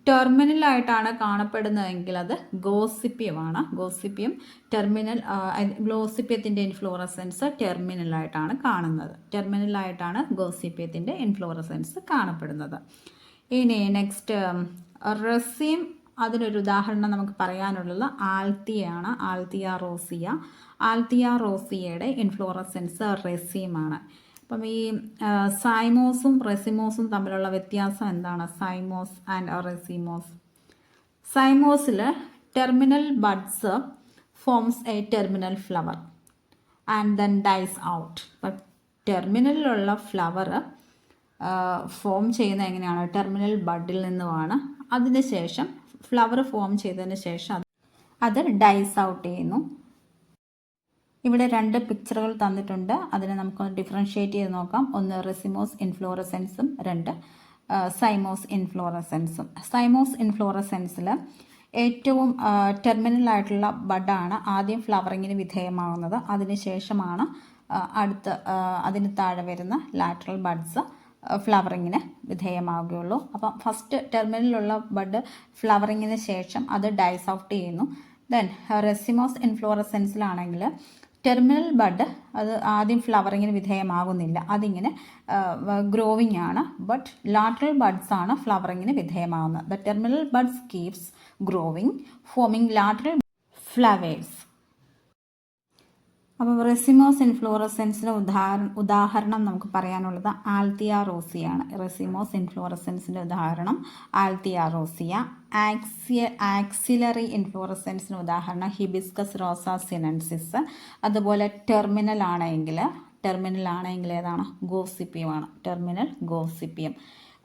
ടെർമിനലായിട്ടാണ് കാണപ്പെടുന്നതെങ്കിൽ അത് ഗോസിപ്പിയമാണ്. ഗോസിപ്പിയം ടെർമിനൽ, ഗോസിപ്പിയത്തിൻ്റെ ഇൻഫ്ലോറസൻസ് ടെർമിനലായിട്ടാണ് കാണുന്നത്. ടെർമിനലായിട്ടാണ് ഗോസിപ്പിയത്തിൻ്റെ ഇൻഫ്ലോറസൻസ് കാണപ്പെടുന്നത്. ഇനി നെക്സ്റ്റ് റെസിം. അതിനൊരു ഉദാഹരണം നമുക്ക് പറയാനുള്ളത് ആൽത്തിയാണ്. Althaea rosea. ആൽത്തിയ റോസിയയുടെ ഇൻഫ്ലോറസൻസ് റെസിമാണ്. അപ്പം ഈ സൈമോസും റെസിമോസും തമ്മിലുള്ള വ്യത്യാസം എന്താണ്? Cymose and racemose. സൈമോസിൽ terminal buds forms a terminal flower and then dies out. But ടെർമിനലിലുള്ള ഫ്ലവർ ഫോം ചെയ്യുന്നത് എങ്ങനെയാണ്? ടെർമിനൽ ബഡിൽ നിന്നുമാണ്. അതിന് ശേഷം ഫ്ലവർ ഫോം ചെയ്തതിന് ശേഷം അത് ഡൈസ് ഔട്ട് ചെയ്യുന്നു. ഇവിടെ 2 പിക്ചറുകൾ തന്നിട്ടുണ്ട്. അതിനെ നമുക്കൊന്ന് ഡിഫറൻഷ്യേറ്റ് ചെയ്ത് നോക്കാം. ഒന്ന് റെസിമോസ് ഇൻഫ്ലോറസെൻസും 2 സൈമോസ് ഇൻഫ്ലോറസെൻസും. സൈമോസ് ഇൻഫ്ലോറസെൻസിൽ ഏറ്റവും ടെർമിനൽ ആയിട്ടുള്ള ബഡാണ് ആദ്യം ഫ്ലവറിങ്ങിന് വിധേയമാകുന്നത്. അതിനുശേഷമാണ് അതിന് താഴെ വരുന്ന ലാറ്ററൽ ബഡ്സ് ഫ്ലവറിങ്ങിന് വിധേയമാവുകയുള്ളൂ. അപ്പം ഫസ്റ്റ് ടെർമിനലിലുള്ള ബഡ് ഫ്ലവറിങ്ങിന് ശേഷം അത് ഡൈസ് ഔട്ട് ചെയ്യുന്നു. ദെൻ റെസിമോസ് ഇൻഫ്ലോറസെൻസിലാണെങ്കിൽ ടെർമിനൽ ബഡ് അത് ആദ്യം ഫ്ലവറിങ്ങിന് വിധേയമാകുന്നില്ല, അതിങ്ങനെ ഗ്രോവിങ് ആണ്. ബട്ട് ലാറ്ററൽ ബഡ്സ് ആണ് ഫ്ലവറിങ്ങിന് വിധേയമാകുന്നത്. The terminal buds keeps growing forming lateral flowers. അപ്പോൾ റെസിമോസ് ഇൻഫ്ലോറസെൻസിന് ഉദാഹരണം നമുക്ക് പറയാനുള്ളത് ആൽത്തിയ റോസിയാണ്. റെസിമോസ് ഇൻഫ്ലോറസെൻസിൻ്റെ ഉദാഹരണം ആൽത്തിയ റോസിയ. ആക്സിലറി ഇൻഫ്ലോറസെൻസിന് ഉദാഹരണം ഹിബിസ്കസ് റോസ സിനൻസിസ്. അതുപോലെ ടെർമിനൽ ആണെങ്കിൽ ഏതാണ്? ഗോസിപ്പിയമാണ്. ടെർമിനൽ ഗോസിപ്പിയം.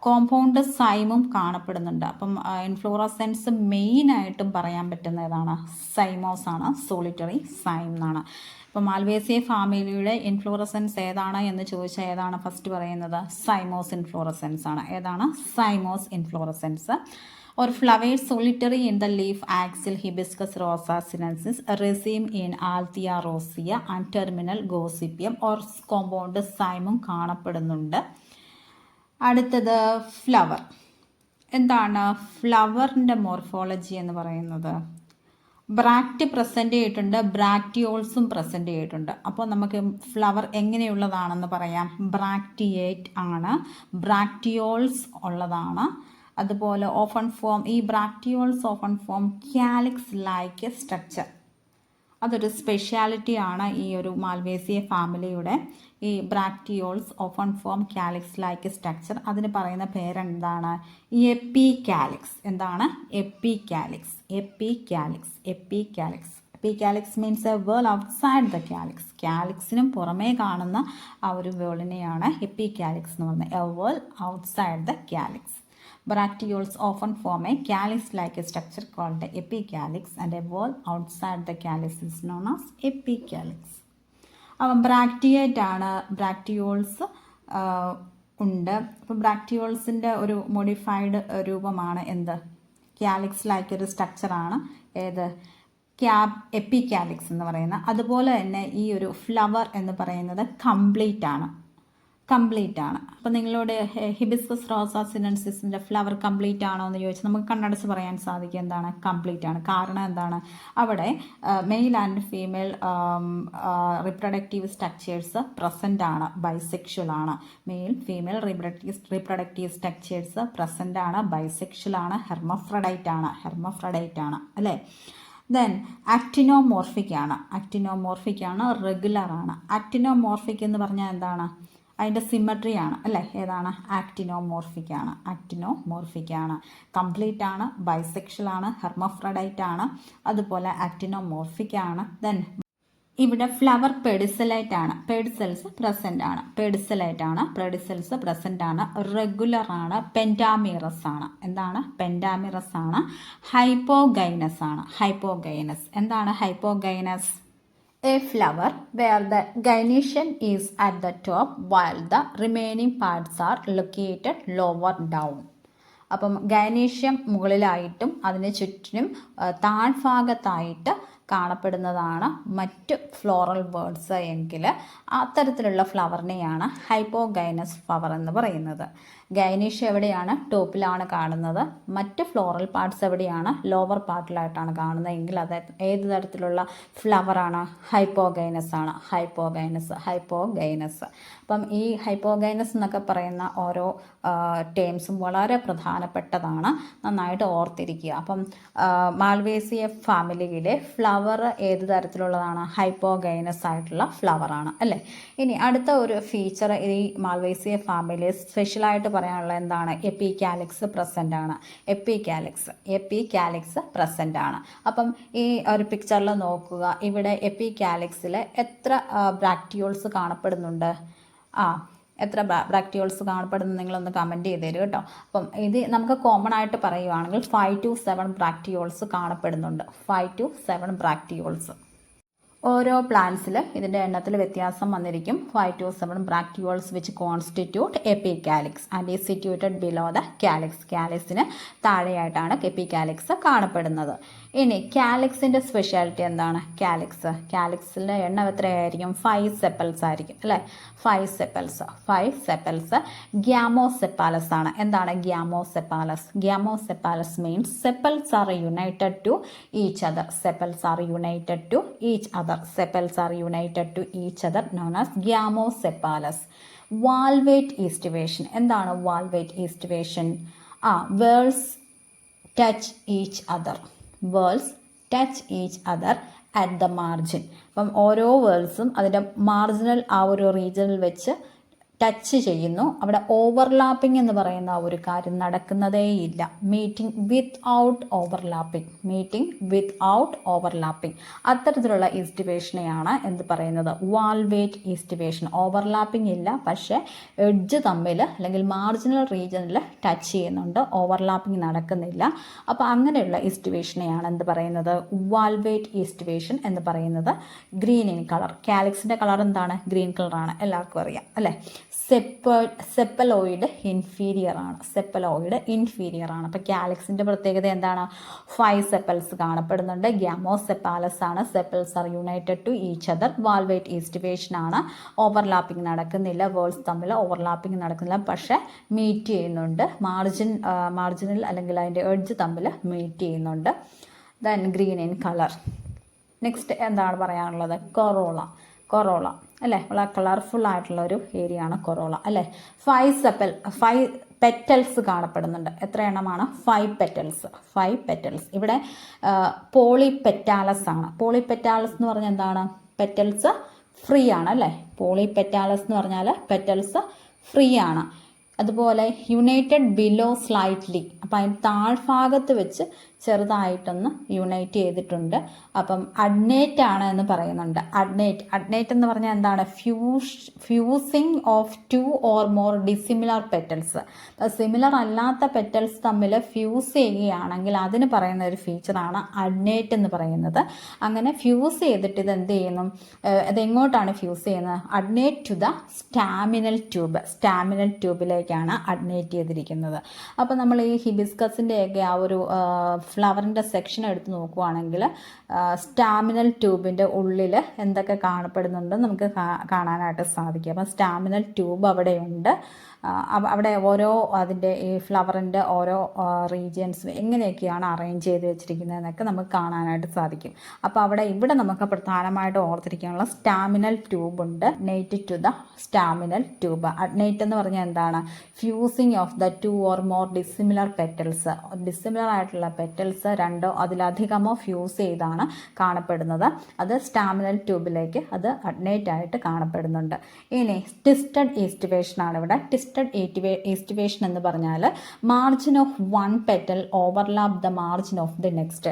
കോമ്പൗണ്ട് സൈമും കാണപ്പെടുന്നുണ്ട്. അപ്പം ഇൻഫ്ലോറസെൻസ് മെയിനായിട്ടും പറയാൻ പറ്റുന്ന ഏതാണ്? സൈമോസ് ആണ്. സോളിറ്ററി സൈം എന്നാണ്. ഇപ്പം മാൽവേസിയ ഫാമിലിയുടെ ഇൻഫ്ലോറസെൻസ് ഏതാണ് എന്ന് ചോദിച്ചാൽ ഏതാണ് ഫസ്റ്റ് പറയുന്നത്? സൈമോസ് ഇൻഫ്ലോറസെൻസ് ആണ്. ഏതാണ്? Cymose inflorescence. Or flowers solitary in the leaf axil Hibiscus rosa sinensis, raceme in Althea rosea and terminal gossypium or compound സൈമും കാണപ്പെടുന്നുണ്ട്. അടുത്തത് ഫ്ലവർ. എന്താണ് ഫ്ലവറിൻ്റെ മോർഫോളജി എന്ന് പറയുന്നത്? ബ്രാക്റ്റ് പ്രസൻറ്റ് ചെയ്തിട്ടുണ്ട്, ബ്രാക്റ്റിയോൾസും പ്രസൻറ്റ് ചെയ്തിട്ടുണ്ട്. അപ്പോൾ നമുക്ക് ഫ്ലവർ എങ്ങനെയുള്ളതാണെന്ന് പറയാം. ബ്രാക്റ്റിയേറ്റ് ആണ്, ബ്രാക്റ്റിയോൾസ് ഉള്ളതാണ്. അതുപോലെ ഈ bracteoles often form calyx like structure. അതൊരു സ്പെഷ്യാലിറ്റി ആണ് ഈ ഒരു മാൽവേസിയ ഫാമിലിയുടെ. ഈ bracteoles often form calyx like structure. അതിന് പറയുന്ന പേരെന്താണ്? എപ്പികാലിക്സ്. എന്താണ്? Epicalyx. Epicalyx means a whorl outside the calyx. ക്യാലിക്സിനും പുറമേ കാണുന്ന ആ ഒരു വേളിനെയാണ് എപ്പികാലിക്സ് എന്ന് പറയുന്നത്. A whorl outside the calyx. Bracteoles often form a calyx-like structure called the epicalyx, and a wall outside the calyx is known as epicalyx. അപ്പം ബ്രാക്റ്റിയേറ്റ് ആണ്. ബ്രാക്റ്റിയോൾസ് ഉണ്ട്. അപ്പോൾ ബ്രാക്റ്റിയോൾസിൻ്റെ ഒരു മോഡിഫൈഡ് രൂപമാണ് എന്ത്? ക്യാലിക്സ് ലൈക്ക് ഒരു സ്ട്രക്ചറാണ്. ഏത്? എപ്പികാലിക്സ് എന്ന് പറയുന്നത്. അതുപോലെ തന്നെ ഈ ഒരു ഫ്ലവർ എന്ന് പറയുന്നത് കംപ്ലീറ്റ് ആണ്. അപ്പം നിങ്ങളോട് ഹിബിസ്കസ് റോസ സിനൻസിസിൻ്റെ ഫ്ലവർ കംപ്ലീറ്റ് ആണോ എന്ന് ചോദിച്ചാൽ നമുക്ക് കണ്ണടച്ച് പറയാൻ സാധിക്കും എന്താണ്? കംപ്ലീറ്റ് ആണ്. കാരണം എന്താണ്? അവിടെ male and female reproductive structures present ആണ്. ബൈസെക്ഷൽ ആണ്. Male female reproductive structures present ആണ്. ബൈസെക്ഷൽ ആണ്. ഹെർമോഫ്രഡൈറ്റ് ആണ് അല്ലേ? ദെൻ ആക്ടിനോമോർഫിക് ആണ്. റെഗുലർ ആണ്. ആക്ടിനോമോർഫിക് എന്ന് പറഞ്ഞാൽ എന്താണ്? അതിൻ്റെ സിമ്മട്രി ആണ് അല്ലേ? ഏതാണ്? ആക്ടിനോമോർഫിക് ആണ്. കംപ്ലീറ്റ് ആണ്. ബൈസെക്ഷൽ ആണ്. ഹെർമോഫ്രഡൈറ്റ് ആണ്. അതുപോലെ ആക്ടിനോമോർഫിക് ആണ്. ദെൻ ഇവിടെ ഫ്ലവർ പെഡിസലൈറ്റ് ആണ്. പെഡിസെൽസ് പ്രസൻ്റ് ആണ്. റെഗുലർ ആണ്. പെൻറ്റാമിറസ് ആണ്. എന്താണ്? പെൻറ്റാമിറസ് ആണ്. ഹൈപ്പോഗൈനസ് ആണ്. എന്താണ് hypogynous? A flower where the gynoecium is at the top while the remaining parts are located lower down. അപ്പം ഗൈനീഷ്യം മുകളിലായിട്ടും അതിന് ചുറ്റിനും താഴ്ഭാഗത്തായിട്ട് കാണപ്പെടുന്നതാണ് മറ്റ് ഫ്ലോറൽ ബേർഡ്സ് എങ്കിൽ അത്തരത്തിലുള്ള ഫ്ലവറിനെയാണ് ഹൈപ്പോഗൈനസ് ഫ്ലവർ എന്ന് പറയുന്നത്. ഗൈനീഷ്യം എവിടെയാണ്? ടോപ്പിലാണ് കാണുന്നത്. മറ്റ് ഫ്ലോറൽ പാർട്സ് എവിടെയാണ്? ലോവർ പാർട്ടിലായിട്ടാണ് കാണുന്നത് എങ്കിൽ അത് ഏത് തരത്തിലുള്ള ഫ്ലവറാണ്? ഹൈപ്പോഗൈനസ് ആണ്. ഹൈപ്പോഗൈനസ്. അപ്പം ഈ ഹൈപ്പോഗൈനസ് എന്നൊക്കെ പറയുന്ന ഓരോ ടേംസും വളരെ പ്രധാനപ്പെട്ടതാണ്. നന്നായിട്ട് ഓർത്തിരിക്കുക. അപ്പം മാൽവേസിയ ഫാമിലിയിലെ ഫ്ലവർ ഏത് തരത്തിലുള്ളതാണ്? ഹൈപ്പോഗൈനസ് ആയിട്ടുള്ള ഫ്ലവറാണ് അല്ലേ? ഇനി അടുത്ത ഒരു ഫീച്ചർ ഈ മാൽവേസിയ ഫാമിലി സ്പെഷ്യലായിട്ട് പറയാനുള്ള എന്താണ്? എപ്പികാലിക്സ് പ്രസൻ്റ് ആണ്. എപ്പികാലിക്സ് പ്രസൻ്റ് ആണ്. അപ്പം ഈ ഒരു പിക്ചറിൽ നോക്കുക. ഇവിടെ എപ്പികാലിക്സിൽ എത്ര ബ്രാക്റ്റിയോൾസ് കാണപ്പെടുന്നുണ്ട്? എത്ര ബ്രാക്റ്റിയോൾസ് കാണപ്പെടുന്നു? നിങ്ങളൊന്ന് കമൻറ്റ് ചെയ്ത് തരും കേട്ടോ. അപ്പം ഇത് നമുക്ക് കോമൺ ആയിട്ട് പറയുവാണെങ്കിൽ 5 to 7 ബ്രാക്റ്റിയോൾസ് കാണപ്പെടുന്നുണ്ട്. 5 to 7 ബ്രാക്റ്റിയോൾസ്. ഓരോ പ്ലാന്റ്സിലും ഇതിൻ്റെ എണ്ണത്തിൽ വ്യത്യാസം വന്നിരിക്കും. 5 to 7 bracteoles which constitute epicalyx and is situated below the calyx. കാലിക്സിന് താഴെയായിട്ടാണ് എപ്പികാലിക്സ് കാണപ്പെടുന്നത്. ഇനി കാലിക്സിൻ്റെ സ്പെഷ്യാലിറ്റി എന്താണ്? കാലിക്സിൻ്റെ എണ്ണം എത്രയായിരിക്കും? 5 സെപ്പൽസ് ആയിരിക്കും അല്ലേ? 5 സെപ്പൽസ്. ഗ്യാമോസെപ്പാലസ് ആണ്. എന്താണ് gamosepalous? Gamosepalous means sepals are united to each other. Sepals are united to each other known as Gyamocephalus. Valvate aestivation. എന്താണ് valvate aestivation? Whorls touch each other at the margin. അപ്പം ഓരോ വേൾസും അതിൻ്റെ marginal ആ ഒരു റീജിയനിൽ വെച്ച് ടച്ച് ചെയ്യുന്നു. അവിടെ ഓവർലാപ്പിംഗ് എന്ന് പറയുന്ന ഒരു കാര്യം നടക്കുന്നതേയില്ല. മീറ്റിംഗ് വിത്ത് ഔട്ട് ഓവർലാപ്പിംഗ് അത്തരത്തിലുള്ള ഈസ്റ്റിവേഷനെയാണ് എന്ത് പറയുന്നത്? വാൽവേറ്റ് ഈസ്റ്റിവേഷൻ. ഓവർലാപ്പിംഗ് ഇല്ല, പക്ഷേ എഡ്ജ് തമ്മിൽ അല്ലെങ്കിൽ മാർജിനൽ റീജിയനിൽ ടച്ച് ചെയ്യുന്നുണ്ട്, ഓവർലാപ്പിംഗ് നടക്കുന്നില്ല. അപ്പോൾ അങ്ങനെയുള്ള ഈസ്റ്റിവേഷനെയാണ് എന്ത് പറയുന്നത്? വാൽവേറ്റ് ഈസ്റ്റിവേഷൻ എന്ന് പറയുന്നത്. Green in colour. കാലിക്സിൻ്റെ കളർ എന്താണ്? ഗ്രീൻ കളറാണ്, എല്ലാവർക്കും അറിയാം അല്ലേ? സെപ്പലോയിഡ് ഇൻഫീരിയർ ആണ്. അപ്പോൾ കാലിക്സിൻ്റെ പ്രത്യേകത എന്താണ്? 5 സെപ്പൽസ് കാണപ്പെടുന്നുണ്ട്. ഗ്യാമോസെപ്പാലസ് ആണ്. Sepals are united to each other. Valvate aestivation ആണ്. ഓവർലാപ്പിംഗ് നടക്കുന്നില്ല, വേൾഡ്സ് തമ്മിൽ ഓവർലാപ്പിംഗ് നടക്കുന്നില്ല, പക്ഷേ മീറ്റ് ചെയ്യുന്നുണ്ട്. മാർജിനൽ അല്ലെങ്കിൽ അതിൻ്റെ എഡ്ജ് തമ്മിൽ മീറ്റ് ചെയ്യുന്നുണ്ട്. Then green in colour. Next എന്താണ് പറയാനുള്ളത്? കൊറോള അല്ലേ? വളരെ കളർഫുൾ ആയിട്ടുള്ള ഒരു ഏരിയ ആണ് കൊറോള അല്ലേ? 5 പെറ്റൽസ് കാണപ്പെടുന്നുണ്ട്. എത്ര എണ്ണമാണ്? 5 പെറ്റൽസ്. ഇവിടെ പോളിപെറ്റാലസ് ആണ്. പോളിപെറ്റാലസ് എന്ന് പറഞ്ഞാൽ എന്താണ്? പെറ്റൽസ് ഫ്രീ ആണ് അല്ലേ? പോളിപെറ്റാലസ് എന്ന് പറഞ്ഞാൽ പെറ്റൽസ് ഫ്രീ ആണ്. അതുപോലെ യുണൈറ്റഡ് ബിലോ സ്ലൈറ്റ്ലി. അപ്പം അതിന് താഴ്ഭാഗത്ത് വെച്ച് ചെറുതായിട്ടൊന്ന് യുണൈറ്റ് ചെയ്തിട്ടുണ്ട്. അപ്പം അഡ്നേറ്റ് ആണ് എന്ന് പറയുന്നുണ്ട്. അഡ്നേറ്റ് എന്ന് പറഞ്ഞാൽ എന്താണ്? Fusing of 2 or more dissimilar petals. Similar അല്ലാത്ത പെറ്റൽസ് തമ്മിൽ ഫ്യൂസ് ചെയ്യുകയാണെങ്കിൽ അതിന് പറയുന്ന ഒരു ഫീച്ചറാണ് അഡ്നേറ്റ് എന്ന് പറയുന്നത്. അങ്ങനെ ഫ്യൂസ് ചെയ്തിട്ട് ഇത് എന്ത് ചെയ്യുന്നു? അതെങ്ങോട്ടാണ് ഫ്യൂസ് ചെയ്യുന്നത്? അഡ്നേറ്റ് ടു ദ സ്റ്റാമിനൽ ട്യൂബിലേക്കാണ് അഡ്നേറ്റ് ചെയ്തിരിക്കുന്നത്. അപ്പോൾ നമ്മൾ ഈ ഹിബിസ്കസിൻ്റെയൊക്കെ ആ ഒരു ഫ്ലവറിൻ്റെ സെക്ഷൻ എടുത്ത് നോക്കുകയാണെങ്കിൽ സ്റ്റാമിനൽ ട്യൂബിൻ്റെ ഉള്ളിൽ എന്തൊക്കെ കാണപ്പെടുന്നുണ്ട് നമുക്ക് കാണാനായിട്ട് സാധിക്കും. അപ്പം സ്റ്റാമിനൽ ട്യൂബ് അവിടെയുണ്ട്. അവിടെ ഓരോ അതിൻ്റെ ഈ ഫ്ലവറിൻ്റെ ഓരോ റീജിയൻസും എങ്ങനെയൊക്കെയാണ് അറേഞ്ച് ചെയ്ത് വെച്ചിരിക്കുന്നതെന്നൊക്കെ നമുക്ക് കാണാനായിട്ട് സാധിക്കും. അപ്പോൾ ഇവിടെ നമുക്ക് പ്രധാനമായിട്ട് ഓർത്തിരിക്കാനുള്ള സ്റ്റാമിനൽ ട്യൂബ് ഉണ്ട്. നെയ്റ്റ് ടു ദ സ്റ്റാമിനൽ ട്യൂബ്. അഡ്നേറ്റ് എന്ന് പറഞ്ഞാൽ എന്താണ്? Fusing of the 2 or more dissimilar petals. Dissimilar ആയിട്ടുള്ള പെറ്റൽസ് 2 അതിലധികമോ ഫ്യൂസ് ചെയ്താണ് കാണപ്പെടുന്നത്. അത് സ്റ്റാമിനൽ ട്യൂബിലേക്ക് അത് അഡ്നേറ്റ് ആയിട്ട് കാണപ്പെടുന്നുണ്ട്. ഇനി ട്വിസ്റ്റഡ് ഈസ്റ്റിവേഷൻ ആണ് ഇവിടെ. ട്വിസ്റ്റഡ് ഈസ്റ്റിവേഷൻ എന്ന് പറഞ്ഞാൽ margin of 1 petal overlap the margin of the next.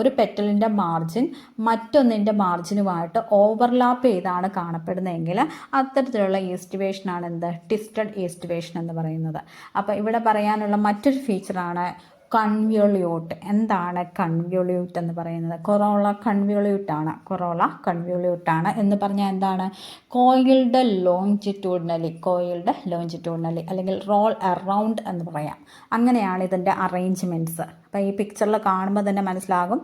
ഒരു പെറ്റലിൻ്റെ മാർജിൻ മറ്റൊന്നിൻ്റെ മാർജിനുമായിട്ട് ഓവർലാപ്പ് ചെയ്താണ് കാണപ്പെടുന്നതെങ്കിൽ അത്തരത്തിലുള്ള ഈസ്റ്റിവേഷനാണ് എന്ത്? ട്വിസ്റ്റഡ് ഈസ്റ്റിവേഷൻ എന്ന് പറയുന്നത്. അപ്പോൾ ഇവിടെ പറയാനുള്ള മറ്റൊരു ഫീച്ചറാണ് കൺവ്യോള്യൂട്ട്. എന്താണ് കൺവ്യോള്യൂട്ട് എന്ന് പറയുന്നത്? കൊറോള കൺവ്യോള്യൂട്ട് ആണ് എന്ന് പറഞ്ഞാൽ എന്താണ്? കോയിൽഡ് ലോഞ്ചിറ്റ്യൂഡിനലി അല്ലെങ്കിൽ റോൾ അറൗണ്ട് എന്ന് പറയാം. അങ്ങനെയാണ് ഇതിൻ്റെ അറേഞ്ച്മെൻറ്റ്സ്. അപ്പോൾ ഈ പിക്ചറിൽ കാണുമ്പോൾ തന്നെ മനസ്സിലാകും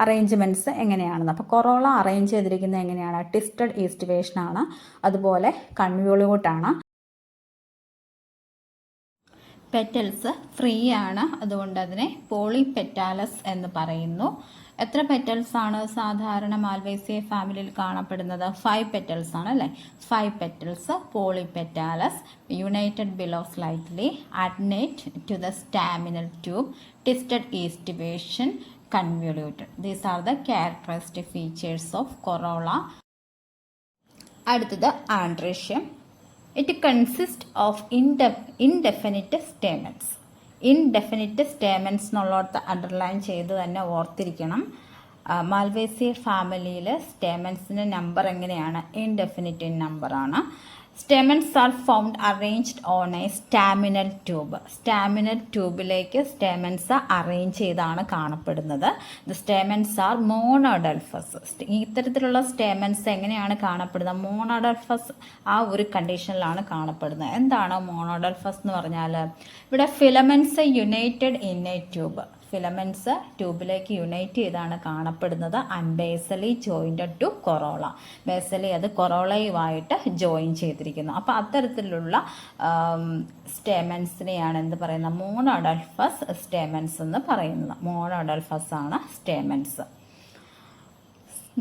അറേഞ്ച്മെൻറ്റ്സ് എങ്ങനെയാണെന്ന്. അപ്പോൾ കൊറോള അറേഞ്ച് ചെയ്തിരിക്കുന്നത് എങ്ങനെയാണ്? ട്വിസ്റ്റഡ് ഈസ്റ്റിവേഷൻ ആണ്, അതുപോലെ കൺവ്യോള്യൂട്ട് ആണ്. പെറ്റൽസ് ഫ്രീ ആണ്, അതുകൊണ്ട് അതിനെ പോളിപെറ്റാലസ് എന്ന് പറയുന്നു. എത്ര പെറ്റൽസ് ആണ് സാധാരണ മാൽവേസിയ ഫാമിലിയിൽ കാണപ്പെടുന്നത്? 5 പെറ്റൽസ് ആണ് അല്ലേ? 5 petals. Polypetalous, united below slightly, adnate to the staminal tube, twisted aestivation, convoluted. These are the characteristic features of corolla. അടുത്തത് androecium. It consist of indefinite stamens. Indefinite stamens എന്നുള്ളടത്ത് അണ്ടർലൈൻ ചെയ്ത് തന്നെ ഓർത്തിരിക്കണം. മാൽവേസിയ ഫാമിലിയിൽ സ്റ്റേമൻസിൻ്റെ നമ്പർ എങ്ങനെയാണ്? Indefinite നമ്പറാണ്. Stamens are found arranged on a staminal tube. Staminal ട്യൂബിലേക്ക് stamens arrange ചെയ്താണ് കാണപ്പെടുന്നത്. The stamens are monadelphous. ഇത്തരത്തിലുള്ള സ്റ്റെമൻസ് എങ്ങനെയാണ് കാണപ്പെടുന്നത്? മോണോഡൽഫസ് ആ ഒരു കണ്ടീഷനിലാണ് കാണപ്പെടുന്നത്. എന്താണ് മോണോഡൽഫസ് എന്ന് പറഞ്ഞാൽ? ഇവിടെ filaments united in a tube. Filaments ട്യൂബിലേക്ക് യുണൈറ്റ് ചെയ്താണ് കാണപ്പെടുന്നത്. And basally jointed to corolla. Basally അത് കൊറോളയുമായിട്ട് ജോയിൻ ചെയ്തിരിക്കുന്നു. അപ്പോൾ അത്തരത്തിലുള്ള സ്റ്റേമൻസിനെയാണ് എന്ത് പറയുന്നത്? മോണോഡൽഫസ് സ്റ്റേമൻസ് എന്ന് പറയുന്നത്. മോണോഡൽഫസ് ആണ് stamens.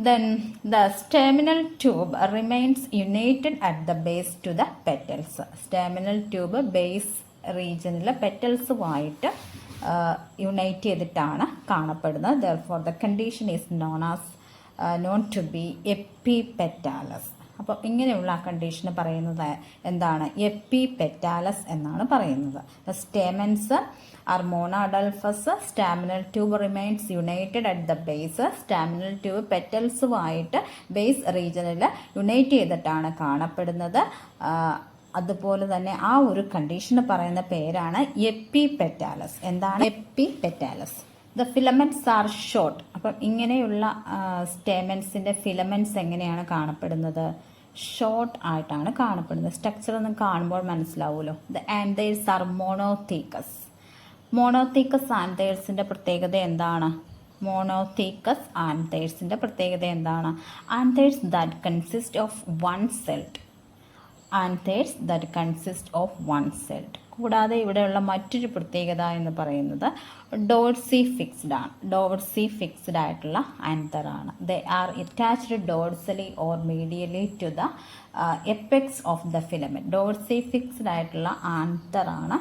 Then the staminal tube remains united at the base to the petals. Staminal tube base റീജിയനിലെ പെറ്റൽസുമായിട്ട് യുണൈറ്റ് ചെയ്തിട്ടാണ് കാണപ്പെടുന്നത്. Therefore the condition is known to be epipetalous. അപ്പോൾ ഇങ്ങനെയുള്ള ആ കണ്ടീഷന് പറയുന്നത് എന്താണ്? എപ്പിപെറ്റാലസ് എന്നാണ് പറയുന്നത്. The stamens are monodelphous. Staminal tube remains united at the base. Staminal tube പെറ്റൽസുമായിട്ട് ബേസ് റീജിയനിൽ യുണൈറ്റ് ചെയ്തിട്ടാണ് കാണപ്പെടുന്നത്. അതുപോലെ തന്നെ ആ ഒരു കണ്ടീഷന് പറയുന്ന പേരാണ് എപ്പിപെറ്റാലസ്. എന്താണ് epipetalous? The filaments are short. അപ്പം ഇങ്ങനെയുള്ള സ്റ്റേമൻസിൻ്റെ ഫിലമെന്റ്സ് എങ്ങനെയാണ് കാണപ്പെടുന്നത്? ഷോർട്ട് ആയിട്ടാണ് കാണപ്പെടുന്നത്. സ്ട്രക്ചർ ഒന്നും കാണുമ്പോൾ മനസ്സിലാവുമല്ലോ. The ആൻതേഴ്സ് R മോണോതീക്കസ്. മോണോതീക്കസ് ആൻതേഴ്സിൻ്റെ പ്രത്യേകത എന്താണ്? മോണോതീക്കസ് ആൻതേഴ്സിൻ്റെ പ്രത്യേകത എന്താണ്? Anthers that consist of one celled. Anthers that consist of one celled. കൂടാതെ ഇവിടെയുള്ള മറ്റൊരു പ്രത്യേകത എന്ന് പറയുന്നത് ഡോർസി ഫിക്സ്ഡ് ആണ്. ഡോർസി ഫിക്സ്ഡ് ആയിട്ടുള്ള ആൻതറാണ്. They are attached dorsally or medially to the apex of the filament. Dorsifixed ആയിട്ടുള്ള ആൻതറാണ്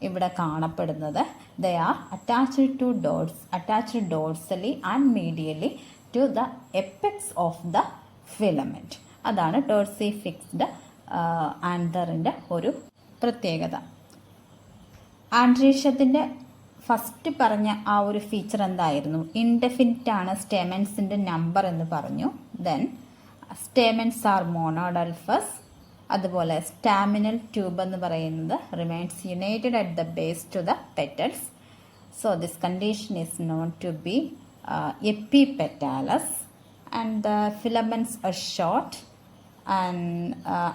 ഇവിടെ കാണപ്പെടുന്നത്. They are attached dorsally and medially to the apex of the filament. അതാണ് ഡോർസി ഫിക്സ്ഡ് ആൻതറിൻ്റെ ഒരു പ്രത്യേകത. ആൻഡ്രീഷ്യത്തിൻ്റെ ഫസ്റ്റ് പറഞ്ഞ ആ ഒരു ഫീച്ചർ എന്തായിരുന്നു? ഇൻഡെഫിനിറ്റ് ആണ് സ്റ്റേമൻസിൻ്റെ നമ്പർ എന്ന് പറഞ്ഞു. Then stamens are monadelphous. അതുപോലെ സ്റ്റാമിനൽ ട്യൂബ് എന്ന് പറയുന്നത് remains united at the base to the petals. So this condition is known to be epipetalous. And the filaments are short and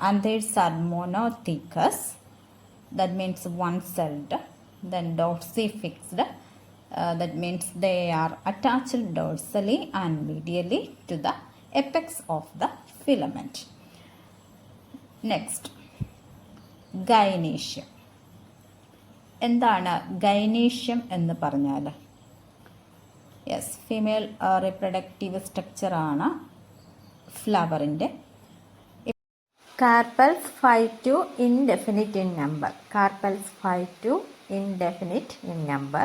anthers are monothecous. That means one celled. Then dorsally fixed. That means they are attached dorsally and medially to the apex of the filament. Next, gynoecium. എന്താണ് gynoecium എന്ന് പറഞ്ഞാൽ? Yes, female reproductive സ്ട്രക്ചറാണ് ഫ്ലവറിൻ്റെ. Carpels 5 to indefinite in number. Carpels 5 to indefinite in number.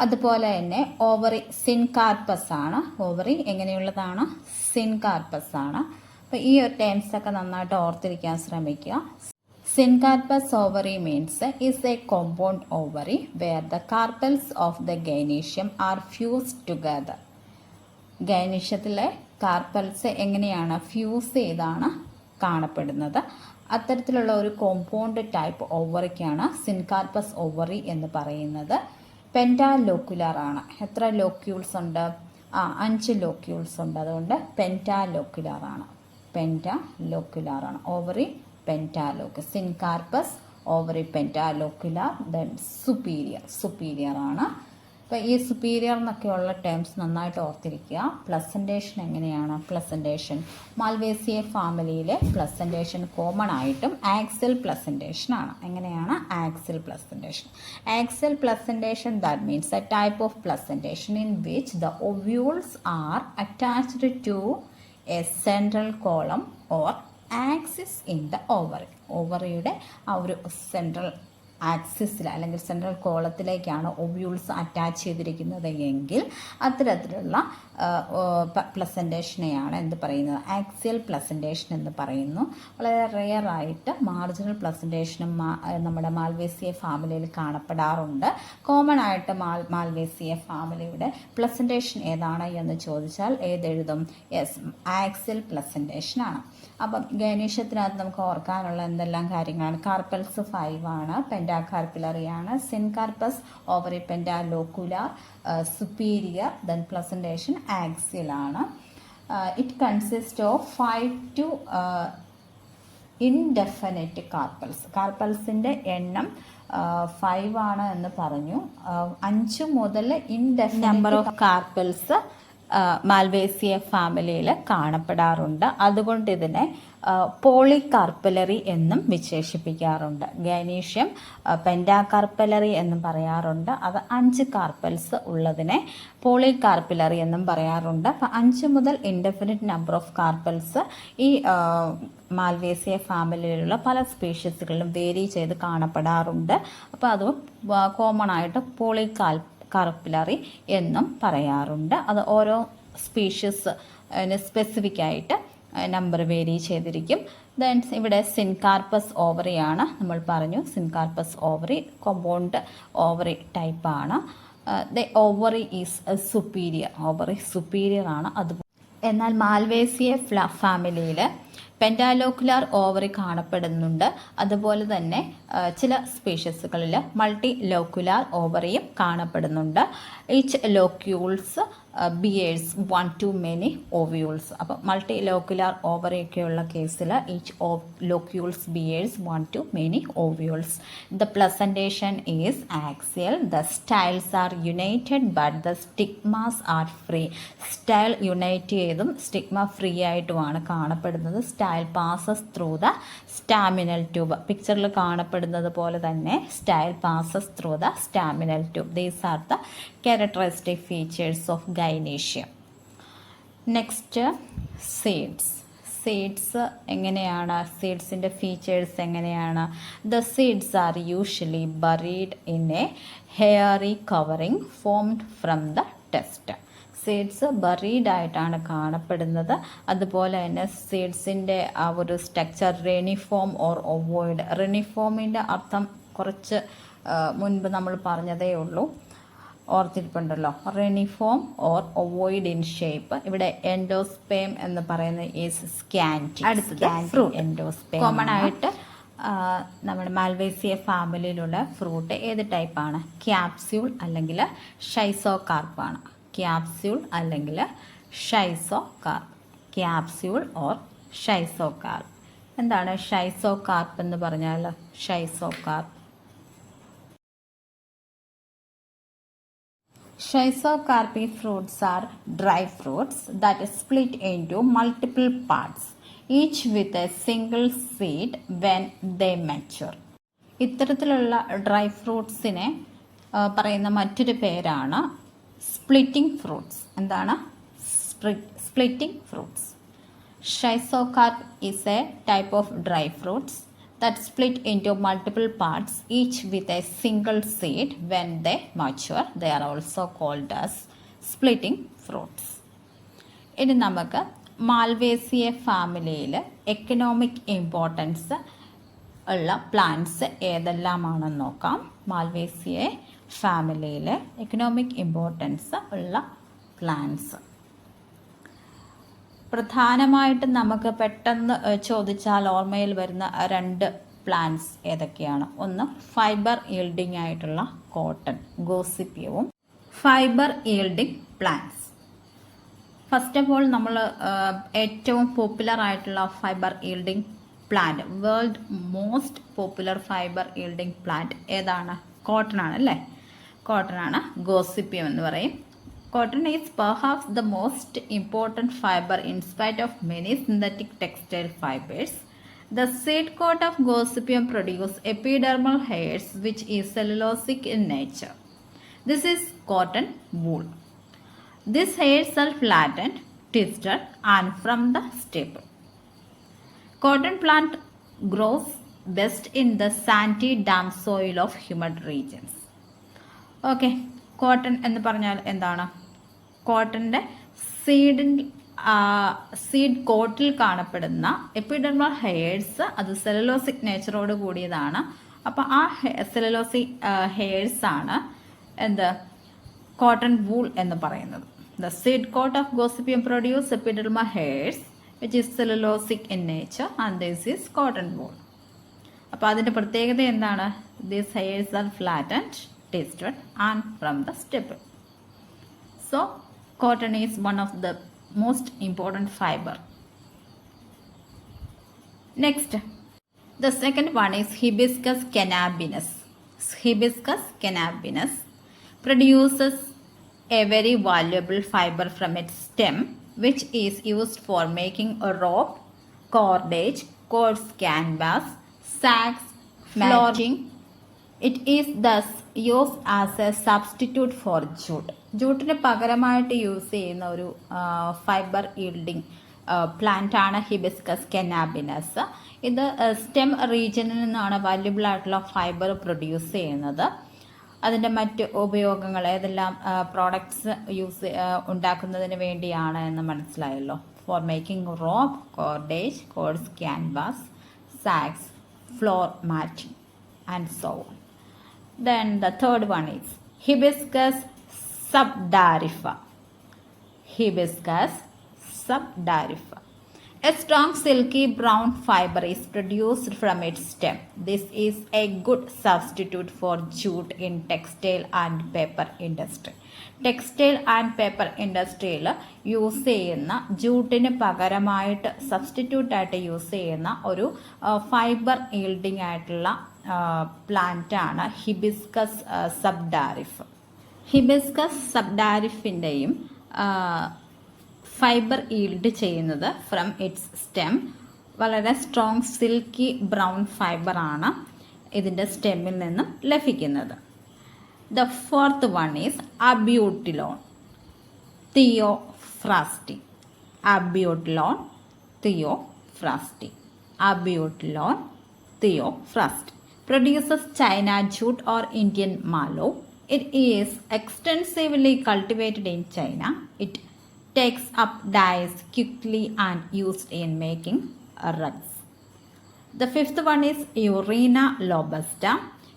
അതുപോലെ തന്നെ ovary syncarpous ആണ്. Ovary എങ്ങനെയുള്ളതാണ്? Syncarpous ആണ്. അപ്പോൾ ഈ ഒരു ടേംസ് ഒക്കെ നന്നായിട്ട് ഓർത്തിരിക്കാൻ ശ്രമിക്കുക. Syncarpous ovary means is a compound ovary where the carpels of the gynoecium are fused together. ഗൈനീഷ്യത്തിലെ കാർപ്പൽസ് എങ്ങനെയാണ്? ഫ്യൂസ് ചെയ്താണ് കാണപ്പെടുന്നത്. അത്തരത്തിലുള്ള ഒരു കോമ്പൗണ്ട് ടൈപ്പ് ഓവറിക്കാണ് സിൻകാർപ്പസ് ഓവറി എന്ന് പറയുന്നത്. പെൻറ്റാലോക്യുലാർ ആണ്. എത്ര ലോക്യൂൾസ് ഉണ്ട്? 5 ലോക്യൂൾസ് ഉണ്ട്. അതുകൊണ്ട് പെൻറ്റാലോക്യുലാർ ആണ്. പെൻറ്റാലോക്യുലാർ ആണ് ovary. Pentalocular syncarpous ovary pentalocular. Then superior ആണ്. അപ്പോൾ ഈ സുപ്പീരിയർ എന്നൊക്കെയുള്ള ടേംസ് നന്നായിട്ട് ഓർത്തിരിക്കുക. പ്ലസൻറ്റേഷൻ എങ്ങനെയാണ്? പ്ലസൻറ്റേഷൻ മാൽവേസിയ ഫാമിലിയിലെ പ്ലസൻറ്റേഷൻ കോമൺ ആയിട്ടും ആക്സൽ പ്ലസൻറ്റേഷൻ ആണ്. എങ്ങനെയാണ്? Axile placentation. Axile placentation that means a type of placentation in which the ovules are attached to a central column or axis in the ovary. ഓവറിയുടെ ആ ഒരു സെൻട്രൽ ആക്സിസിൽ അല്ലെങ്കിൽ സെൻട്രൽ കോളത്തിലേക്കാണ് ഒവ്യൂൾസ് അറ്റാച്ച് ചെയ്തിരിക്കുന്നത് എങ്കിൽ അത്തരത്തിലുള്ള പ്ലസൻറ്റേഷനെയാണ് എന്ത് പറയുന്നത്, ആക്സിയൽ പ്ലസൻറ്റേഷൻ എന്ന് പറയുന്നു. വളരെ റെയർ ആയിട്ട് മാർജിനൽ പ്ലസൻറ്റേഷനും നമ്മുടെ മാൽവേസിയ ഫാമിലിയിൽ കാണപ്പെടാറുണ്ട്. കോമൺ ആയിട്ട് മാൽവേസിയ ഫാമിലിയുടെ പ്ലസൻറ്റേഷൻ ഏതാണ് എന്ന് ചോദിച്ചാൽ ഏതെഴുതും? യെസ്, ആക്സിയൽ പ്ലസൻറ്റേഷൻ ആണ്. അപ്പം ഗൈനീഷ്യത്തിനകത്ത് നമുക്ക് ഓർക്കാനുള്ള എന്തെല്ലാം കാര്യങ്ങളാണ്? കാർപ്പൽസ് 5 ആണ്, പെൻഡാകാർപ്പിലറി ആണ്, syncarpous ovary pentalocular, superior, then placentation axial ആണ്. It consist of 5 to indefinite carpels. കാർപ്പൽസിൻ്റെ എണ്ണം 5 ആണ് എന്ന് പറഞ്ഞു. 5 മുതൽ indefinite number of carpels Malvaceae ഫാമിലിയിൽ കാണപ്പെടാറുണ്ട്. അതുകൊണ്ട് ഇതിനെ പോളികാർപ്പലറി എന്നും വിശേഷിപ്പിക്കാറുണ്ട്. ഗൈനീഷ്യം പെൻഡാകാർപ്പലറി എന്നും പറയാറുണ്ട്. അത് 5 കാർപ്പൽസ് ഉള്ളതിനെ പോളികാർപ്പലറി എന്നും പറയാറുണ്ട്. അപ്പം 5 മുതൽ ഇൻഡെഫിനിറ്റ് നമ്പർ ഓഫ് കാർപ്പൽസ് ഈ മാൽവേസിയ ഫാമിലിയിലുള്ള പല സ്പീഷീസുകളിലും വേരി ചെയ്ത് കാണപ്പെടാറുണ്ട്. അപ്പോൾ അത് കോമൺ ആയിട്ട് പോളികാർപ്പലറി എന്നും പറയാറുണ്ട്. അത് ഓരോ സ്പീഷീസ് സ്പെസിഫിക് ആയിട്ട് നമ്പർ വേരി ചെയ്തിരിക്കും. ദെൻ ഇവിടെ സിൻകാർപ്പസ് ഓവറിയാണ്, നമ്മൾ പറഞ്ഞു സിൻകാർപ്പസ് ഓവറി കോമ്പൗണ്ട് ഓവറി ടൈപ്പാണ്. The ovary is superior, ovary superior ആണ്. എന്നാൽ മാൽവേസിയ ഫാമിലിയിൽ പെൻഡാലോക്കുലാർ ഓവറി കാണപ്പെടുന്നുണ്ട്. അതുപോലെ തന്നെ ചില സ്പീഷീസുകളിൽ മൾട്ടി ലോക്കുലാർ ഓവറിയും കാണപ്പെടുന്നുണ്ട്. Each locules bears 1 to many ovules. അപ്പം മൾട്ടി ലോക്കുലാർ ഓവറിയൊക്കെയുള്ള കേസിൽ each locules bears 1 to many ovules. The placentation is axial. The styles are united but the stigmas are free. Style unite ചെയ്തും സ്റ്റിഗ്മ ഫ്രീ ആയിട്ടുമാണ് കാണപ്പെടുന്നത്. Style passes through the staminal tube. പിക്ചറിൽ കാണപ്പെടുന്നത് പോലെ തന്നെ style passes through the staminal tube. These are the characteristic features of gynecium. Next seeds. Seeds എങ്ങനെയാണ്? സീഡ്സിൻ്റെ features എങ്ങനെയാണ്? The seeds are usually buried in a hairy covering formed from the testa. Seeds buried ആയിട്ടാണ് കാണപ്പെടുന്നത്. അതുപോലെ തന്നെ സീഡ്സിൻ്റെ ആ ഒരു structure റെനിഫോം or ഒവോയിഡ്. റെനിഫോമിൻ്റെ അർത്ഥം കുറച്ച് മുൻപ് നമ്മൾ പറഞ്ഞതേ ഉള്ളൂ, ഓർത്തിരിപ്പുണ്ടല്ലോ. റെനിഫോം ഓർ ഒവോയിഡ് ഇൻ ഷേപ്പ്. ഇവിടെ എൻഡോസ്പേം എന്ന് പറയുന്നത് ഈസ് സ്കാൻറ്റി. അടുത്തത് എൻഡോസ്പേം. കോമൺ ആയിട്ട് നമ്മുടെ മാൽവേസിയ ഫാമിലിയിലുള്ള ഫ്രൂട്ട് ഏത് ടൈപ്പാണ്? ക്യാപ്സ്യൂൾ അല്ലെങ്കിൽ ഷൈസോകാർപ്പാണ്. ക്യാപ്സ്യൂൾ അല്ലെങ്കിൽ ഷൈസോകാർപ്പ്. Capsule or ഷൈസോകാർപ്പ്. എന്താണ് ഷൈസോകാർപ്പ് എന്ന് പറഞ്ഞാൽ? ഷൈസോകാർപ്പ് Schizocarpi fruits are dry fruits that split into multiple parts, each with a single seed when they mature. ഇത്തരത്തിലുള്ള ഡ്രൈ ഫ്രൂട്ട്സിനെ പറയുന്ന മറ്റൊരു പേരാണ് സ്പ്ലിറ്റിംഗ് ഫ്രൂട്ട്സ്. എന്താണ് splitting fruits? Schizocarp is a type of dry fruits that split into multiple parts, each with a single seed when they mature. They are also called as splitting fruits. ഇനി നമുക്ക് മാൽവേസിയ ഫാമിലിയിൽ economic importance ഉള്ള plants ഏതെല്ലാമാണെന്ന് നോക്കാം. മാൽവേസിയ ഫാമിലിയിൽ economic importance ഉള്ള plants പ്രധാനമായിട്ടും നമുക്ക് പെട്ടെന്ന് ചോദിച്ചാൽ ഓർമ്മയിൽ വരുന്ന 2 പ്ലാന്റ്സ് ഏതൊക്കെയാണ്? ഒന്ന് ഫൈബർ ഈൽഡിംഗ് ആയിട്ടുള്ള കോട്ടൺ, ഗോസിപ്പിയവും. Fibre yielding plants. First of all നമ്മൾ ഏറ്റവും പോപ്പുലർ ആയിട്ടുള്ള fibre yielding plant, world most popular fibre yielding plant ഏതാണ്? കോട്ടൺ ആണ് അല്ലേ? കോട്ടൺ ആണ്. ഗോസിപ്പിയം എന്ന് പറയും. Cotton is perhaps the most important fiber in spite of many synthetic textile fibers. The seed coat of Gossypium produces epidermal hairs which is cellulosic in nature. This is cotton wool. These hairs are flattened, twisted and from the staple. Cotton plant grows best in the sandy damp soil of humid regions. Okay. Cotton എന്ന് പറഞ്ഞാൽ എന്താണ്? കോട്ടൻ്റെ seed കോട്ടിൽ കാണപ്പെടുന്ന epidermal hairs അത് സെലുലോസിക് നേച്ചറോട് കൂടിയതാണ്. അപ്പോൾ ആ സെലുലോസിക് hairs ആണ് എന്ത് കോട്ടൺ വൂൾ എന്ന് പറയുന്നത്. The seed coat of Gossypium produce epidermal hairs which is cellulosic in nature and this is cotton wool. അപ്പോൾ അതിൻ്റെ പ്രത്യേകത എന്താണ്? These hairs are flattened, twisted and from the stipple. So cotton is one of the most important fiber. Next, the second one is Hibiscus cannabinus. Hibiscus cannabinus produces a very valuable fiber from its stem, which is used for making a rope, cordage, coarse canvas, sacks, flooring. It is thus used as a substitute for jute. ജൂട്ടിന് പകരമായിട്ട് use ചെയ്യുന്ന ഒരു fibre yielding plant ആണ് hibiscus കനാബിനസ്. ഇത് stem റീജിയനിൽ നിന്നാണ് valuable ആയിട്ടുള്ള fibre produce ചെയ്യുന്നത്. അതിൻ്റെ മറ്റ് ഉപയോഗങ്ങൾ ഏതെല്ലാം പ്രോഡക്ട്സ് ഉണ്ടാക്കുന്നതിന് വേണ്ടിയാണ് എന്ന് മനസ്സിലായല്ലോ. For making rope, cordage, coarse canvas, sacks, floor matting and so on. Then the third one is Hibiscus subdarifa. Hibiscus subdarifa. A strong silky brown fiber is produced from its stem. This is a good substitute for jute in textile and paper industry. Textile and paper ഇൻഡസ്ട്രിയിൽ use ചെയ്യുന്ന ജൂട്ടിന് പകരമായിട്ട് സബ്സ്റ്റിറ്റ്യൂട്ടായിട്ട് use ചെയ്യുന്ന ഒരു fibre yielding ആയിട്ടുള്ള plant ആണ് hibiscus സബ്ഡാരിഫ്. Hibiscus സബ്ഡാരിഫിൻ്റെയും fibre yield ചെയ്യുന്നത് from it's stem. വളരെ strong silky brown ഫൈബറാണ് ഇതിൻ്റെ സ്റ്റെമ്മിൽ നിന്നും ലഭിക്കുന്നത്. The fourth one is Abutilon theophrasti. Abutilon theophrasti. Abutilon theophrasti produces China jute or Indian mallow. It is extensively cultivated in China. It takes up dyes quickly and used in making rugs. The fifth one is Eurina lobusta.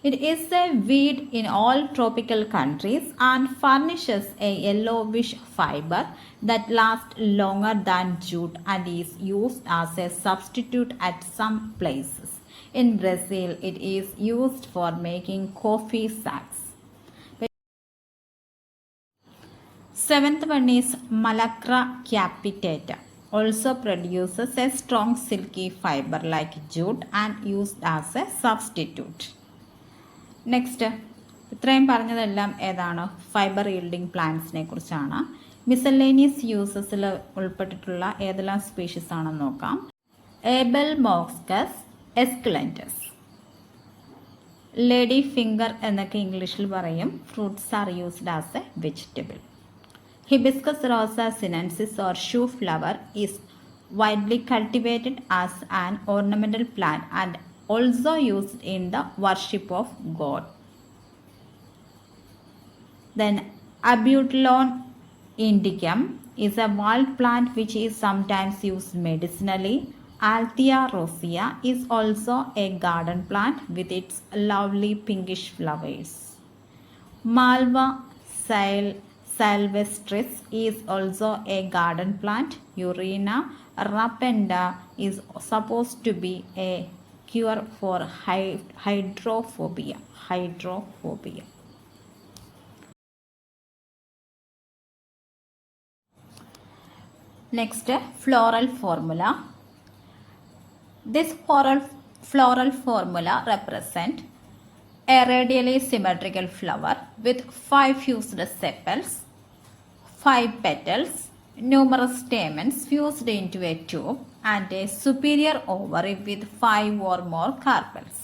It is a weed in all tropical countries and furnishes a yellowish fiber that lasts longer than jute and is used as a substitute at some places. In Brazil, it is used for making coffee sacks. Seventh one is Malacra capitata. Also produces a strong silky fiber like jute and used as a substitute. Next, ഇത്രയും പറഞ്ഞതെല്ലാം ഏതാണ്? Fibre yielding പ്ലാന്റ്സിനെ കുറിച്ചാണ്. Miscellaneous യൂസസിൽ ഉൾപ്പെട്ടിട്ടുള്ള ഏതെല്ലാം species ആണെന്ന് നോക്കാം. Abelmoschus esculentus, lady finger എന്നൊക്കെ ഇംഗ്ലീഷിൽ പറയും. Fruits are used as a vegetable. Hibiscus rosa sinensis or shoe flower is widely cultivated as an ornamental plant and also used in the worship of God. Then Abutilon indicum is a wild plant which is sometimes used medicinally. Althea rosea is also a garden plant with its lovely pinkish flowers. Malva sylvestris is also a garden plant. Eurina rapenda is supposed to be a cure for hydrophobia. Next, floral formula. This floral formula represents a radially symmetrical flower with 5 fused sepals, 5 petals, numerous stamens fused into a tube, and a superior ovary with 5 or more carpels.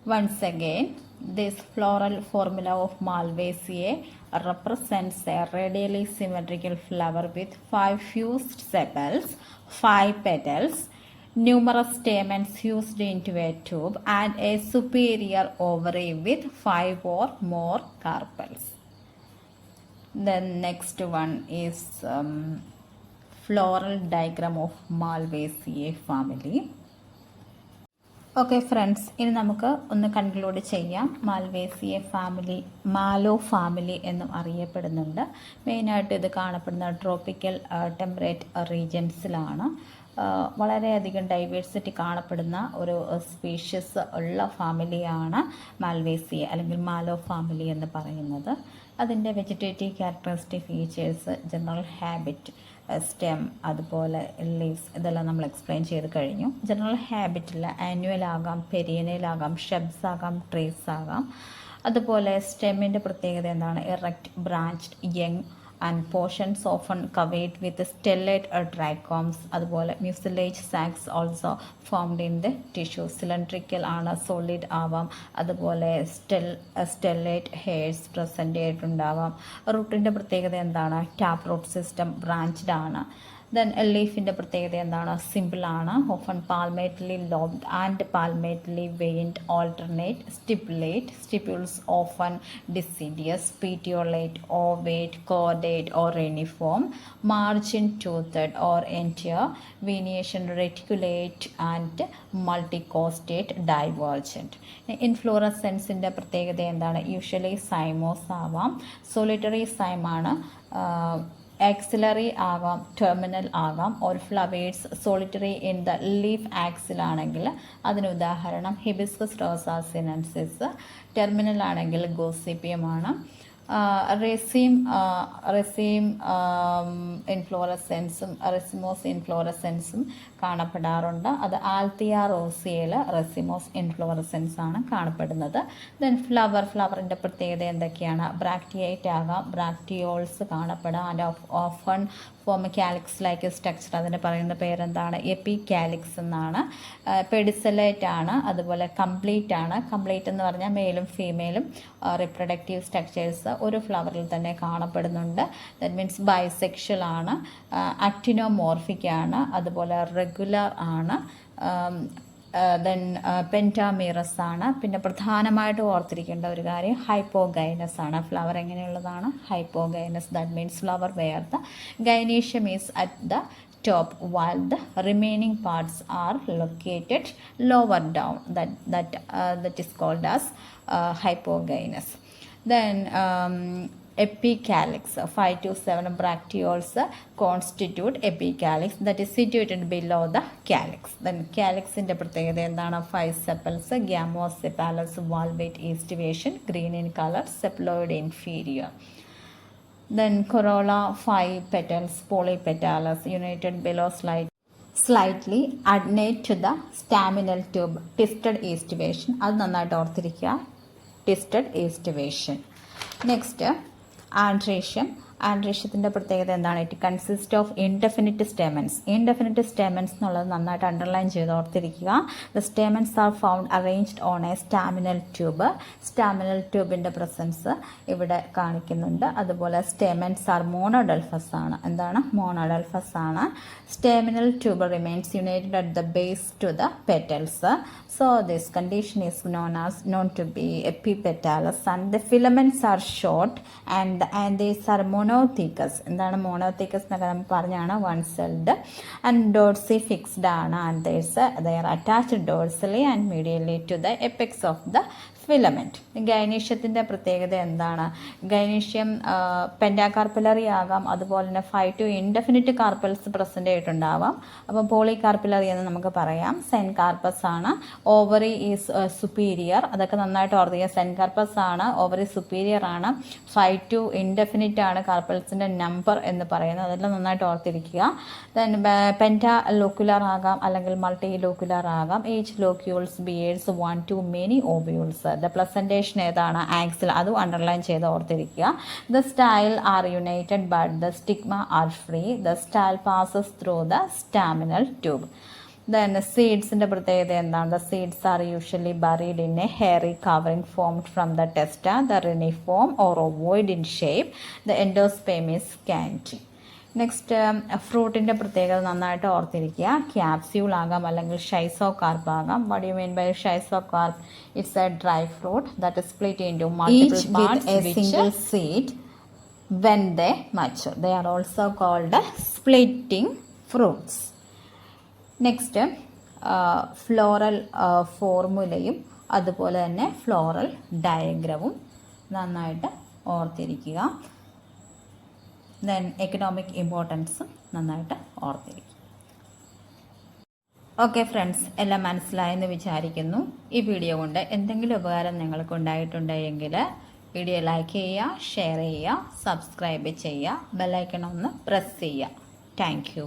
Once again, this floral formula of Malvaceae represents a radially symmetrical flower with 5 fused sepals, 5 petals, numerous stamens fused into a tube, and a superior ovary with 5 or more carpels. Then next one is floral diagram of Malvaceae family. Okay friends, ഇനി നമുക്ക് ഒന്ന് conclude ചെയ്യാം. മാൽവേസിയ family Malo family എന്നും അറിയപ്പെടുന്നുണ്ട്. മെയിനായിട്ട് ഇത് കാണപ്പെടുന്ന tropical temperate റീജിയൻസിലാണ്. വളരെയധികം ഡൈവേഴ്സിറ്റി കാണപ്പെടുന്ന ഒരു സ്പീഷ്യസ് ഉള്ള ഫാമിലിയാണ് മാൽവേസിയ അല്ലെങ്കിൽ മാലോ ഫാമിലി എന്ന് പറയുന്നത്. അതിൻ്റെ vegetative characteristic features, general habit, stem, അതുപോലെ ലീവ്സ്, ഇതെല്ലാം നമ്മൾ എക്സ്പ്ലെയിൻ ചെയ്ത് കഴിഞ്ഞു. ജനറൽ ഹാബിറ്റിൽ ആനുവൽ ആകാം, പെരിയനൽ ആകാം, ഷബ്സ് ആകാം, ട്രീസ് ആകാം. അതുപോലെ സ്റ്റെമ്മിൻ്റെ പ്രത്യേകത എന്താണ്? Erect, branched, young and portions often covered with stellate trichomes. അതുപോലെ mucilage sacs also formed in the tissue. Cylindrical ആണ്, സോളിഡ് ആവാം. അതുപോലെ സ്റ്റെല്ലൈറ്റ് ഹെയർസ് പ്രസൻറ്റ് ചെയ്തിട്ടുണ്ടാവാം. റൂട്ടിൻ്റെ പ്രത്യേകത എന്താണ്? ടാപ്പ് റൂട്ട് സിസ്റ്റം, ബ്രാഞ്ച്ഡ് ആണ്. ദെൻ ലീഫിൻ്റെ പ്രത്യേകത എന്താണ്? സിമ്പിളാണ്. Often palmately lobed and palmately veined, alternate, stipulate, stipules often deciduous, petiolate, ovate, cordate or reniform, margin toothed or entire, venation reticulate and multicostate, divergent. ഇൻഫ്ലോറസെൻസിൻ്റെ പ്രത്യേകത എന്താണ്? യൂഷ്വലി സൈമോസ് ആവാം, solitary സൈമാണ്, axillary ആകാം, ടെർമിനൽ ആകാം. All flowers solitary in the leaf ആക്സിലാണെങ്കിൽ അതിന് ഉദാഹരണം hibiscus റോസാസിനൻസിസ്. Terminal ആണെങ്കിൽ ഗോസിപ്പിയമാണ്. റെസീം ഇൻഫ്ലോറസെൻസും റെസിമോസ് ഇൻഫ്ലോറസെൻസും കാണപ്പെടാറുണ്ട്. അത് ആൽത്തിയ റോസിയയിൽ റെസിമോസ് ഇൻഫ്ലോറസെൻസ് ആണ് കാണപ്പെടുന്നത്. ദെൻ ഫ്ലവറിൻ്റെ പ്രത്യേകത എന്തൊക്കെയാണ്? ബ്രാക്ടിയേറ്റ് ആകാം, ബ്രാക്ടിയോൾസ് കാണപ്പെടാം. And often form calyx like structure. അതിന് പറയുന്ന പേരെന്താണ്? എപ്പി കാലിക്സ് എന്നാണ്. പെഡിസലേറ്റ് ആണ്, അതുപോലെ കംപ്ലീറ്റ് ആണ്. കംപ്ലീറ്റ് എന്ന് പറഞ്ഞാൽ മെയിലും ഫീമെയിലും റിപ്രൊഡക്റ്റീവ് സ്ട്രക്ചേഴ്സ് ഒരു ഫ്ലവറിൽ തന്നെ കാണപ്പെടുന്നുണ്ട്. ദാറ്റ് മീൻസ് ബൈസെക്ഷൽ ആണ്. ആക്ടിനോമോർഫിക് ആണ്, അതുപോലെ റെഗുലർ ആണ്. ദെൻ പെൻറ്റാമീറസ് ആണ്. പിന്നെ പ്രധാനമായിട്ട് ഓർത്തിരിക്കേണ്ട ഒരു കാര്യം ഹൈപ്പോഗൈനസ് ആണ്. ഫ്ലവർ എങ്ങനെയുള്ളതാണ്? Hypogynous. That means flower where the gynoecium is at the top while the remaining parts are located lower down. That is called as hypogynous. Then epicalyx, 5 to 7 bracteoles constitute epicalyx, that is situated below the calyx. Then calyx ന്റെ പ്രത്യേകത എന്താണ്? 5 sepals, gamosepalous, valvate aestivation, green in color, cephaloid inferior. Then corolla 5 petals, polypetalous, united below slightly adnate to the staminal tube, twisted aestivation. അത് നന്നായിട്ട് ഓർത്തിരിക്കുക, twisted aestivation. Next androecium. ആൻഡ്രേഷ്യത്തിൻ്റെ പ്രത്യേകത എന്താണ്? It consist of indefinite stamens. Indefinite stamens എന്നുള്ളത് നന്നായിട്ട് underline ചെയ്ത് ഓർത്തിരിക്കുക. The stamens are found arranged on a staminal tube. Staminal ട്യൂബിൻ്റെ പ്രസൻസ് ഇവിടെ കാണിക്കുന്നുണ്ട്. അതുപോലെ സ്റ്റേമൻസ് ആർ മോണോഡൽഫസ് ആണ്. എന്താണ്? മോണോഡൽഫസ് ആണ്. Staminal tube remains united at the base to the petals. So this condition is known to be epipetalous, and the filaments are short and these are monothecous. എന്താണ് monothecous എന്നൊക്കെ നമ്മൾ പറഞ്ഞാണ്. one celled and dorsifixed ആണ്, and they are attached dorsally and medially to the apex of the filament. ഗൈനീഷ്യത്തിൻ്റെ പ്രത്യേകത എന്താണ്? Gynoecium pentacarpellary ആകാം, അതുപോലെ തന്നെ 5 to ഇൻഡെഫിനിറ്റ് കാർപ്പൽസ് പ്രസൻ്റ് ആയിട്ടുണ്ടാവാം. അപ്പം പോളികാർപ്പിലറി എന്ന് നമുക്ക് പറയാം. സെൻ കാർപ്പസ് ആണ്. Ovary is superior. അതൊക്കെ നന്നായിട്ട് ഓർക്കുക. സെൻ കാർപ്പസ് ആണ്, ഓവറി സുപ്പീരിയർ ആണ്. 5 to ഇൻഡെഫിനിറ്റ് ആണ് കാർപ്പൽസിൻ്റെ നമ്പർ എന്ന് പറയുന്നത്. അതെല്ലാം നന്നായിട്ട് ഓർത്തിരിക്കുക. ദെൻ പെൻറ്റാ ലോക്കുലാർ ആകാം, അല്ലെങ്കിൽ മൾട്ടി ലോക്കുലാർ ആകാം. Each locules bears 1 to many ovules. The placentation ഏതാണ്? ആക്സിൽ. അതും അണ്ടർലൈൻ ചെയ്ത് ഓർത്തിരിക്കുക. The style are united but the stigma are free. The style passes through the staminal tube. Then സീഡ്സിൻ്റെ പ്രത്യേകത എന്താണ്? The seeds are usually buried in a hairy covering formed from the testa, the reniform or ovoid in shape. The endosperm is scanty. Next ഫ്രൂട്ടിൻ്റെ പ്രത്യേകത നന്നായിട്ട് ഓർത്തിരിക്കുക. Capsule ആകാം, അല്ലെങ്കിൽ ഷൈസോകാർപ്പ് ആകാം. What you mean by schizocarp? It's a dry fruit that is split into multiple parts with a single seed when they mature. They are also called splitting fruits. Next floral ഫോർമുലയും അതുപോലെ തന്നെ floral ഡയഗ്രമും നന്നായിട്ട് ഓർത്തിരിക്കുക. Then economic ഇമ്പോർട്ടൻസും നന്നായിട്ട് ഓർത്തിരിക്കുക. Okay friends, എല്ലാം മനസ്സിലായെന്ന് വിചാരിക്കുന്നു. ഈ വീഡിയോ കൊണ്ട് എന്തെങ്കിലും ഉപകാരം നിങ്ങൾക്ക് ഉണ്ടായിട്ടുണ്ടെങ്കിൽ വീഡിയോ ലൈക്ക് ചെയ്യുക, ഷെയർ ചെയ്യുക, സബ്സ്ക്രൈബ് ചെയ്യുക, ബെല്ലൈക്കൺ ഒന്ന് പ്രസ് ചെയ്യുക. Thank you.